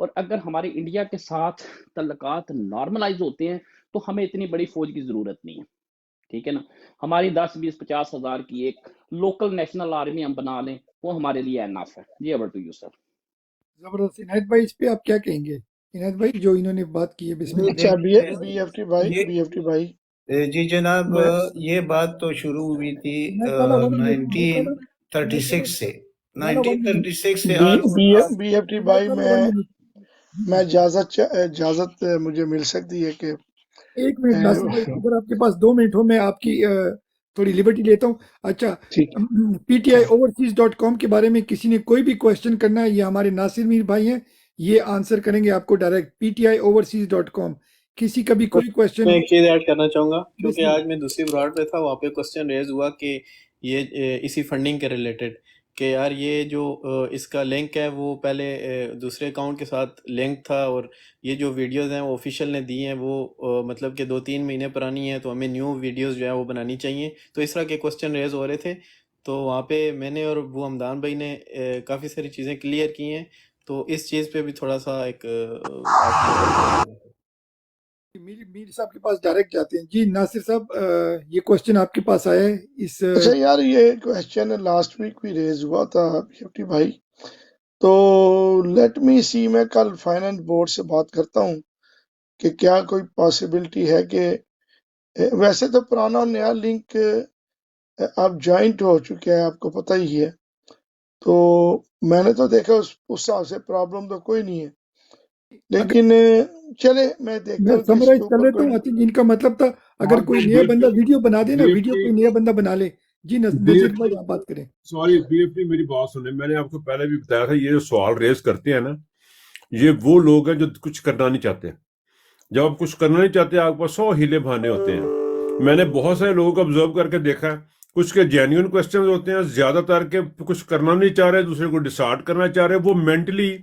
اور اگر ہمارے انڈیا کے ساتھ تعلقات نارملائز ہوتے ہیں تو ہمیں اتنی بڑی فوج کی ضرورت نہیں ہے، ٹھیک ہے نا. ہماری 10-20-50 ہزار کی ایک لوکل نیشنل آرمی ہم بنا لیں، وہ ہمارے لیے انف ہے. جی اوور ٹو یو سر.
زبردست. عنایت بھائی اس پہ آپ کیا کہیں گے؟ عنایت بھائی جو انہوں نے بات کی ہے، بسم اللہ.
اچھا بی ایف ٹی بھائی
جی جناب،
میں-
یہ بات تو شروع ہوئی تھی
عنایت والا ون منٹ،
1936 سے.
والا ون منٹ،
1936 سے
بی ایف ٹی بھائی میں اجازت مجھے مل سکتی ہے کہ
ایک منٹ ناصر بھائی، اگر آپ کے پاس 2 منٹ ہو، میں آپ کی تھوڑی لبرٹی لیتا ہوں. اچھا،
ٹھیک
PTIoverseas.com کے بارے میں کسی نے کوئی بھی کوشچن کرنا ہے، یہ ہمارے ناصر میر بھائی ہیں، یہ آنسر کریں گے آپ کو ڈائریکٹ. PTIoverseas.com. کسی کا بھی کوئی کوشچن
میں ایک چیز ایڈ کرنا چاہوں گا،
بسم
کیونکہ
اللہ.
آج میں دوسری براڈ پہ تھا، وہاں پہ کوسچن ریز ہوا کہ یہ اسی فنڈنگ کے ریلیٹڈ کہ یار یہ جو اس کا لنک ہے وہ پہلے دوسرے اکاؤنٹ کے ساتھ لنک تھا، اور یہ جو ویڈیوز ہیں وہ آفیشیل نے دی ہیں وہ مطلب کہ 2-3 مہینے پرانی ہیں، تو ہمیں نیو ویڈیوز جو ہیں وہ بنانی چاہیے. تو اس طرح کے کوسچن ریز ہو رہے تھے، تو وہاں پہ میں نے اور ابو حمدان بھائی نے کافی ساری چیزیں کلیئر کی ہیں. تو اس چیز پہ بھی تھوڑا سا ایک
میر صاحب کے پاس ڈائریکٹ جاتے ہیں. جی ناصر صاحب، یہ کوشچن آپ کے پاس آیا ہے اس
اچھا یار، یہ کوشچن لاسٹ ویک بھی ریز ہوا تھا بی ایف ٹی بھائی، تو لیٹ می سی، میں کل فائنانس بورڈ سے بات کرتا ہوں کہ کیا کوئی پاسبلٹی ہے کہ ویسے تو پرانا اور نیا لنک اب جوائنٹ ہو چکا ہے، آپ کو پتہ ہی ہے. تو میں نے تو دیکھا اس حساب سے پرابلم تو کوئی نہیں ہے، لیکن چلے میں دیکھتا
میں
ہوں کہ اس کے
سمرائز کر
اوپر
لیتا ہوں.
کوئی
آئی تھنک ان کا مطلب تھا اگر کوئی نیا بندہ ویڈیو بنا دے نا، ویڈیو کوئی نیا بندہ بنا لے. جی نذیر بھائی آپ بات کریں.
سوری بی ایف ٹی، میری بات سنیں. میں نے آپ کو پہلے بھی بتایا تھا، یہ جو سوال ریز کرتے ہیں نا، یہ وہ لوگ ہیں جو کچھ کرنا نہیں چاہتے. جب آپ کچھ کرنا نہیں چاہتے، آپ کے پاس 100 ہیلے بہانے ہوتے ہیں. میں نے بہت سارے لوگوں کو آبزرو کر کے دیکھا ہے، کچھ کے جینیون کوسچنز ہوتے ہیں، زیادہ تر کے کچھ کرنا نہیں چاہ رہے، دوسرے کو ڈسارٹ کرنا چاہ رہے. وہ مینٹلی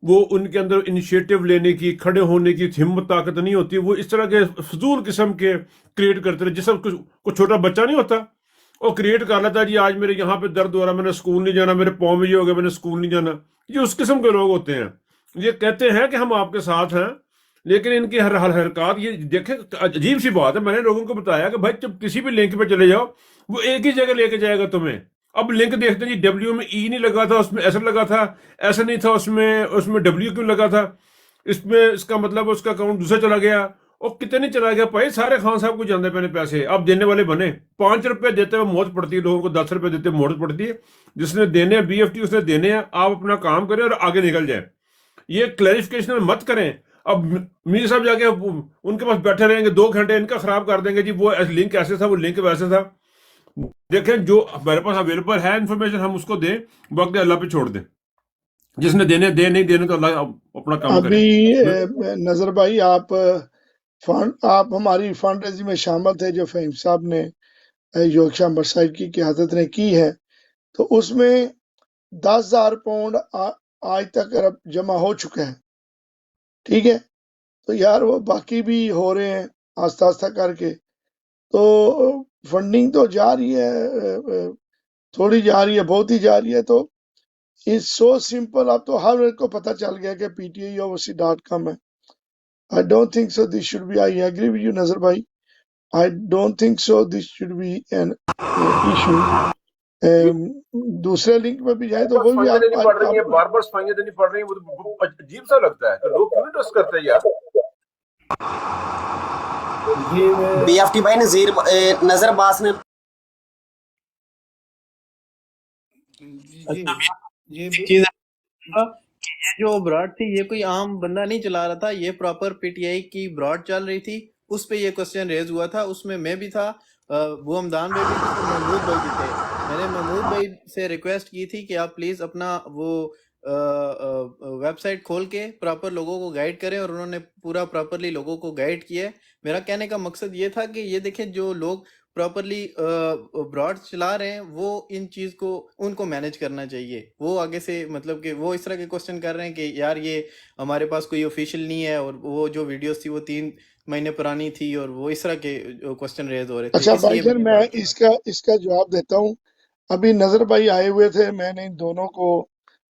وہ ان کے اندر انیشیٹو لینے کی، کھڑے ہونے کی ہمت طاقت نہیں ہوتی. وہ اس طرح کے فضول قسم کے کریٹ کرتے ہیں. جیسا کچھ چھوٹا بچہ نہیں ہوتا، وہ کریٹ کر لیتا ہے، جی آج میرے یہاں پہ درد ہو رہا، میں نے اسکول نہیں جانا، میرے پاؤں میں یہ ہو گیا، میں نے اسکول نہیں جانا. یہ اس قسم کے لوگ ہوتے ہیں. یہ کہتے ہیں کہ ہم آپ کے ساتھ ہیں، لیکن ان کی ہر حرکات یہ دیکھیں. عجیب سی بات ہے. میں نے لوگوں کو بتایا کہ بھائی جب کسی بھی لنک پہ چلے جاؤ، وہ ایک ہی جگہ لے کے جائے گا تمہیں. اب لنک دیکھتے ہیں جی ڈبلیو میں ای نہیں لگا تھا، اس میں ایسا لگا تھا، ایسا نہیں تھا، اس میں ڈبلیو کیوں لگا تھا، اس کا مطلب اس کا اکاؤنٹ دوسرا چلا گیا. اور کتنے چلا گیا بھائی؟ سارے خان صاحب کو جانتے پہلے پیسے اب دینے والے بنے. 5 روپے دیتے ہوئے موت پڑتی ہے لوگوں کو، 10 روپے دیتے ہوئے موت پڑتی ہے. جس نے دینے ہیں بی ایف ٹی، اس نے دینے ہیں. آپ اپنا کام کریں اور آگے نکل جائیں. یہ کلیریفیکیشن مت کریں. اب میر صاحب جا کے ان کے پاس بیٹھے رہیں گے 2 گھنٹے، ان کا خراب کر دیں گے، جی وہ لنک ایسے تھا، وہ لنک ویسے تھا. دیکھیں جو ہمارے پاس اویلیبل ہے انفارمیشن ہم اس کو دیں، باقی اللہ پہ چھوڑ دیں. جس نے دینے دے، نہیں دینے تو اللہ اپنا کام کرے.
ابھی نظر بھائی، آپ ہماری فنڈ ریزنگ میں شامل تھے جو فہیم صاحب نے یورکشائر امبرسائڈ کی قیادت نے کی ہے، تو اس میں 10,000 پاؤنڈ آج تک جمع ہو چکا ہے. ٹھیک ہے، تو یار وہ باقی بھی ہو رہے ہیں آہستہ آہستہ کر کے. تو فنڈنگ تو جا رہی ہے، تھوڑی جا رہی ہے، بہت ہی جا رہی ہے. تو اٹس سو سمپل. اب تو ہر ایک کو پتہ چل گیا کہ PTIoverseas.com ہے. I don't think so this should be, I agree with you نظر بھائی, I don't think so this should be an issue. دوسرے لنک پہ بھی جائیں تو وہ بھی
دینی پڑ رہی ہیں، بار بار صفائیاں دینی پڑ رہی ہیں. وہ عجیب سا لگتا ہے کہ لوگ کیوں نہیں ٹرسٹ کرتے یار.
بی ایف ٹی بھائی نظر عباس نے
یہ جو براڈ تھی یہ کوئی عام بندہ نہیں چلا رہا تھا، یہ پراپر پی ٹی آئی کی براڈ چل رہی تھی. اس پہ یہ کوسچن ریز ہوا تھا، اس میں بھی تھا، وہ حمدان بھائی بھی تھے، اور محمود بھائی بھی تھے. میں نے محمود بھائی سے ریکویسٹ کی تھی کہ آپ پلیز اپنا وہ ویب سائٹ کھول کے پراپر لوگوں کو گائیڈ کریں، اور انہوں نے پورا پراپرلی لوگوں کو گائیڈ کیا ہے. میرا کہنے کا مقصد یہ تھا کہ یہ دیکھیں جو لوگ پراپرلی براڈ چلا رہے ہیں وہ ان کو مینیج کرنا چاہیے. وہ آگے سے مطلب کہ وہ اس طرح کے کوسچن کر رہے ہیں کہ یار یہ ہمارے پاس کوئی آفیشیل نہیں ہے، اور وہ جو ویڈیوز تھی وہ 3 مہینے پرانی تھی، اور وہ اس طرح کے کوسچن ریز ہو رہے تھے.
اچھا بھائی جان، میں اس کا جواب دیتا ہوں. ابھی نظر بھائی آئے ہوئے تھے، میں نے ان دونوں کو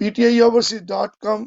ptioverseas.com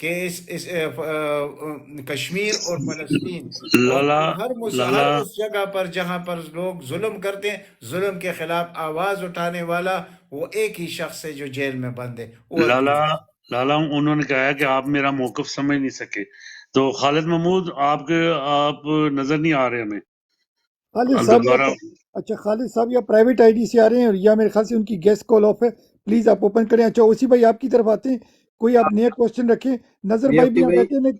کہ کشمیر اور فلسطین اور
لالا
ہر اس جگہ پر جہاں پر لوگ ظلم کرتے ہیں، ظلم کے خلاف آواز اٹھانے والا وہ ایک ہی شخص ہے جو جیل میں بند ہے، اور
لالا انہوں نے کہا کہ آپ میرا موقف سمجھ نہیں سکے، تو خالد محمود آپ نظر نہیں آ رہے ہمیں
خالد صاحب
دوبارہ۔
اچھا خالد صاحب یا پرائیویٹ آئی ڈی سے آ رہے ہیں، اور یا میرے خیال سے ان کی گیسٹ کال آف ہے، پلیز آپ اوپن کریں۔ اچھا اوسی بھائی آپ کی طرف آتے ہیں، کوئی آپ نیا کوشچن رکھیں؟ نظر بھائی بھی یہاں بیٹھے ہیں،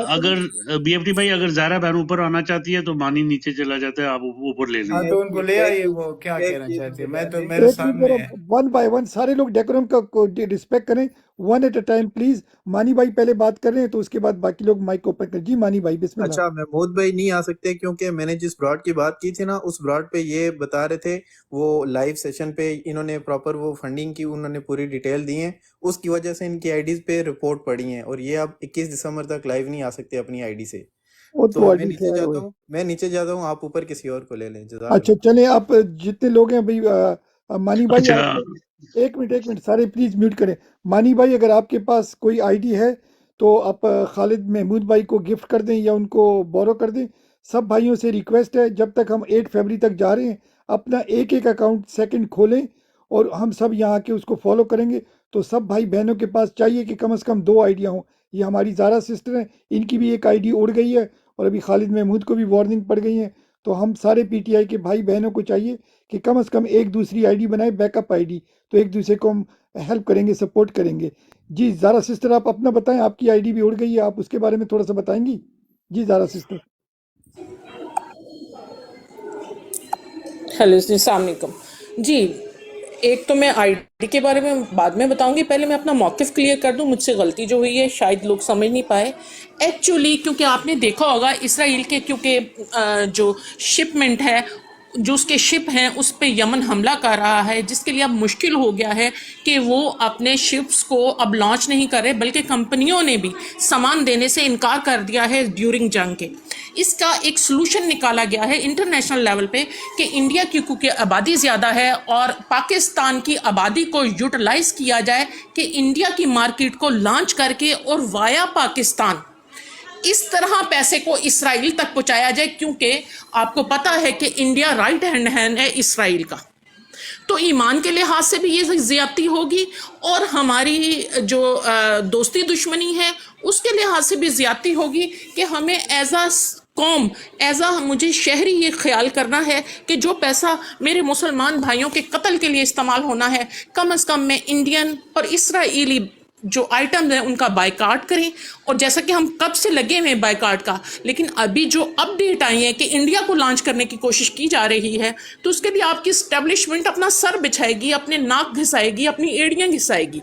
اگر بی ایف ٹی بھائی اگر زہرا بہن اوپر آنا چاہتی ہے تو مانی نیچے چلا جاتا ہے، آپ اوپر لے لیں۔
تو ان کو لے آئیے، وہ کیا کہنا چاہتے ہیں، میں تو میرے سامنے ہے۔
ون بائی ون سارے لوگ ڈیکورم کا رسپیکٹ کریں، one at a time please. مانی بھائی پہلے بات کر رہے ہیں تو اس کے بعد باقی لوگ مائک اوپن کریں۔ جی مانی بھائی بسم اللہ۔
اچھا محمود بھائی نہیں آ سکتے کیونکہ میں نے جس براڈ کی بات کی تھی نا، اس براڈ پہ یہ بتا رہے تھے، وہ لائیو سیشن پہ انہوں نے پراپر وہ فنڈنگ کی، انہوں نے پوری ڈیٹیل دی ہیں، اس کی وجہ سے ان کی آئی ڈیز پہ رپورٹ پڑی ہیں، اور یہ اب 21 دسمبر تک لائیو نہیں آ سکتے اپنی آئی ڈی سے۔ تو میں نیچے جاتا ہوں، آپ اوپر کسی اور کو لے لیں۔
اچھا چلیں، آپ جتنے لوگ ہیں بھائی، مانی بھائی ایک منٹ سارے پلیز میوٹ کریں۔ مانی بھائی اگر آپ کے پاس کوئی آئی ڈی ہے تو آپ خالد محمود بھائی کو گفٹ کر دیں یا ان کو بورو کر دیں۔ سب بھائیوں سے ریکویسٹ ہے، جب تک ہم 8 فروری تک جا رہے ہیں اپنا ایک اکاؤنٹ سیکنڈ کھولیں، اور ہم سب یہاں کے اس کو فالو کریں گے۔ تو سب بھائی بہنوں کے پاس چاہیے کہ کم از کم 2 آئیڈیاں ہوں۔ یہ ہماری زارا سسٹر ہیں، ان کی بھی ایک آئی ڈی اڑ گئی ہے، اور ابھی خالد محمود کو بھی وارننگ پڑ گئی ہیں۔ تو ہم سارے پی ٹی آئی کے بھائی بہنوں کو چاہیے کہ کم از کم ایک دوسری آئی ڈی بنائے، بیک اپ آئی ڈی، تو ایک دوسرے کو ہم ہیلپ کریں گے، سپورٹ کریں گے۔ جی زارا سسٹر آپ اپنا بتائیں، آپ کی آئی ڈی بھی اڑ گئی ہے، آپ اس کے بارے میں تھوڑا سا بتائیں گی؟ جی زارا سسٹر۔
ہیلو جی، السلام علیکم جی۔ ایک تو میں آئی ڈی کے بارے میں بعد میں بتاؤں گی، پہلے میں اپنا موقف کلیئر کر دوں۔ مجھ سے غلطی جو ہوئی ہے شاید لوگ سمجھ نہیں پائے ایکچولی، کیونکہ آپ نے دیکھا ہوگا اسرائیل کے کیونکہ جو شپمنٹ ہے، جو اس کے شپ ہیں، اس پہ یمن حملہ کر رہا ہے، جس کے لیے اب مشکل ہو گیا ہے کہ وہ اپنے شپس کو اب لانچ نہیں کر رہے، بلکہ کمپنیوں نے بھی سامان دینے سے انکار کر دیا ہے ڈیورنگ جنگ کے۔ اس کا ایک سلوشن نکالا گیا ہے انٹرنیشنل لیول پہ کہ انڈیا کی کیونکہ آبادی زیادہ ہے اور پاکستان کی آبادی کو یوٹیلائز کیا جائے کہ انڈیا کی مارکیٹ کو لانچ کر کے اور وایا پاکستان اس طرح پیسے کو اسرائیل تک پہنچایا جائے، کیونکہ آپ کو پتا ہے کہ انڈیا رائٹ ہینڈ ہے اسرائیل کا۔ تو ایمان کے لحاظ سے بھی یہ زیادتی ہوگی، اور ہماری جو دوستی دشمنی ہے اس کے لحاظ سے بھی زیادتی ہوگی کہ ہمیں ایز اے قوم، ایز اے مجھے شہری یہ خیال کرنا ہے کہ جو پیسہ میرے مسلمان بھائیوں کے قتل کے لیے استعمال ہونا ہے، کم از کم میں انڈین اور اسرائیلی جو آئٹم ہیں ان کا بائیکاٹ کریں۔ اور جیسا کہ ہم کب سے لگے ہوئے ہیں بائیکاٹ کا، لیکن ابھی جو اپڈیٹ آئی ہے کہ انڈیا کو لانچ کرنے کی کوشش کی جا رہی ہے، تو اس کے لیے آپ کی اسٹیبلشمنٹ اپنا سر بچھائے گی، اپنے ناک گھسائے گی، اپنی ایڑیاں گھسائے گی۔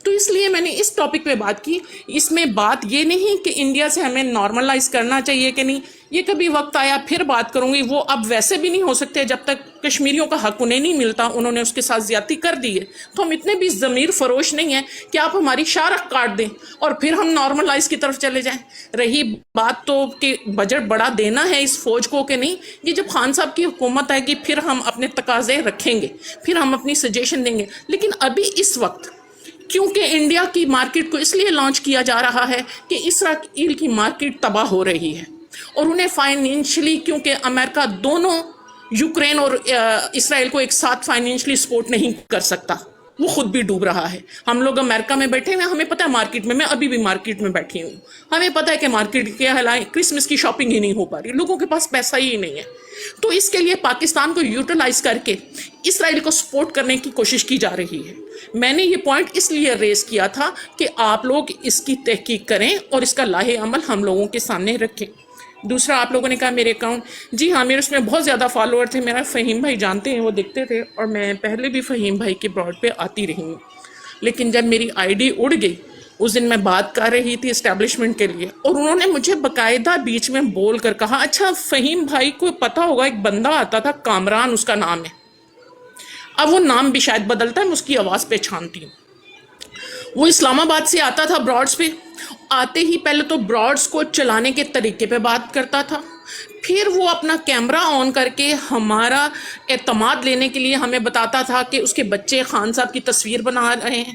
تو اس لیے میں نے اس ٹاپک پہ بات کی۔ اس میں بات یہ نہیں کہ انڈیا سے ہمیں نارملائز کرنا چاہیے کہ نہیں، یہ کبھی وقت آیا پھر بات کروں گی۔ وہ اب ویسے بھی نہیں ہو سکتے جب تک کشمیریوں کا حق انہیں نہیں ملتا، انہوں نے اس کے ساتھ زیادتی کر دی ہے۔ تو ہم اتنے بھی ضمیر فروش نہیں ہیں کہ آپ ہماری شارخ کاٹ دیں اور پھر ہم نارملائز کی طرف چلے جائیں۔ رہی بات تو کہ بجٹ بڑا دینا ہے اس فوج کو کہ نہیں، یہ جب خان صاحب کی حکومت آئے گی پھر ہم اپنے تقاضے رکھیں گے، پھر ہم اپنی سجیشن دیں گے۔ لیکن ابھی اس وقت کیونکہ انڈیا کی مارکیٹ کو اس لیے لانچ کیا جا رہا ہے کہ اسرائیل کی مارکیٹ تباہ ہو رہی ہے، اور انہیں فائنینشلی، کیونکہ امریکہ دونوں یوکرین اور اسرائیل کو ایک ساتھ فائنینشلی سپورٹ نہیں کر سکتا، وہ خود بھی ڈوب رہا ہے۔ ہم لوگ امریکہ میں بیٹھے ہوئے، ہمیں پتہ ہے مارکیٹ میں ابھی بھی مارکیٹ میں بیٹھی ہوں، ہمیں پتہ ہے کہ مارکیٹ کے حالات، کرسمس کی شاپنگ ہی نہیں ہو پا رہی، لوگوں کے پاس پیسہ ہی نہیں ہے۔ تو اس کے لیے پاکستان کو یوٹیلائز کر کے اسرائیل کو سپورٹ کرنے کی کوشش کی جا رہی ہے۔ میں نے یہ پوائنٹ اس لیے ریز کیا تھا کہ آپ لوگ اس کی تحقیق کریں اور اس کا لاہے عمل ہم لوگوں کے سامنے رکھیں۔ دوسرا، آپ لوگوں نے کہا میرے اکاؤنٹ، جی ہاں، میرے اس میں بہت زیادہ فالوور تھے، میرا فہیم بھائی جانتے ہیں، وہ دیکھتے تھے، اور میں پہلے بھی فہیم بھائی کے براڈ پہ آتی رہی ہوں۔ لیکن جب میری آئی ڈی اڑ گئی، اس دن میں بات کر رہی تھی اسٹیبلشمنٹ کے لیے، اور انہوں نے مجھے باقاعدہ بیچ میں بول کر کہا، اچھا فہیم بھائی کو پتا ہوگا ایک بندہ آتا تھا کامران، اس کا نام ہے، اب وہ نام بھی شاید بدلتا ہے، میں اس کی آواز پہچانتی ہوں۔ وہ اسلام آباد سے آتا تھا براڈز پہ، آتے ہی پہلے تو براڈز کو چلانے کے طریقے پہ بات کرتا تھا، پھر وہ اپنا کیمرہ آن کر کے ہمارا اعتماد لینے کے لیے ہمیں بتاتا تھا کہ اس کے بچے خان صاحب کی تصویر بنا رہے ہیں،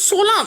16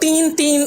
3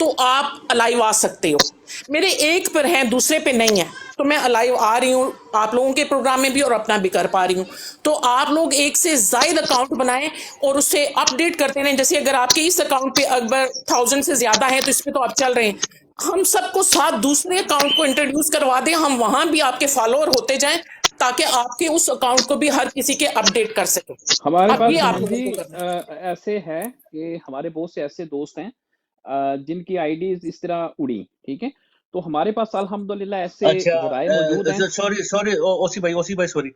تو آپ الائیو آ سکتے ہو. میرے ایک پر ہیں دوسرے پہ نہیں ہے تو میں الائیو آ رہی ہوں آپ لوگوں کے پروگرام میں بھی اور اپنا بھی کر پا رہی ہوں. تو آپ لوگ ایک سے زائد اکاؤنٹ بنائیں اور اسے اپ ڈیٹ کرتے رہیں. جیسے اگر آپ کے اس اکاؤنٹ پہ اکبر 1000 سے زیادہ ہیں تو اس پہ تو آپ چل رہے ہیں, ہم سب کو ساتھ دوسرے اکاؤنٹ کو انٹروڈیوس کروا دیں, ہم وہاں بھی آپ کے فالوور ہوتے جائیں تاکہ آپ کے اس اکاؤنٹ کو بھی ہر کسی کے اپ ڈیٹ کر سکیں.
ہمارے
اب
پاس
یہ آپ
بہن
لوگوں
جی
کو کرنا ہے.
ایسے ہے کہ ہمارے بہت سے ایسے دوست ہیں جن کی آئی ڈیز اس طرح اڑی, ٹھیک ہے, تو ہمارے پاس الحمدللہ ایسے ذرائع موجود ہیں.
سوری اوسی بھائی سوری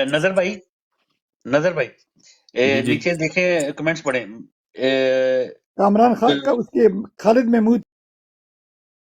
نظر بھائی
جی جی
نیچے دیکھیں کمنٹس پڑھیں.
کامران خان کا اس کے خالد محمود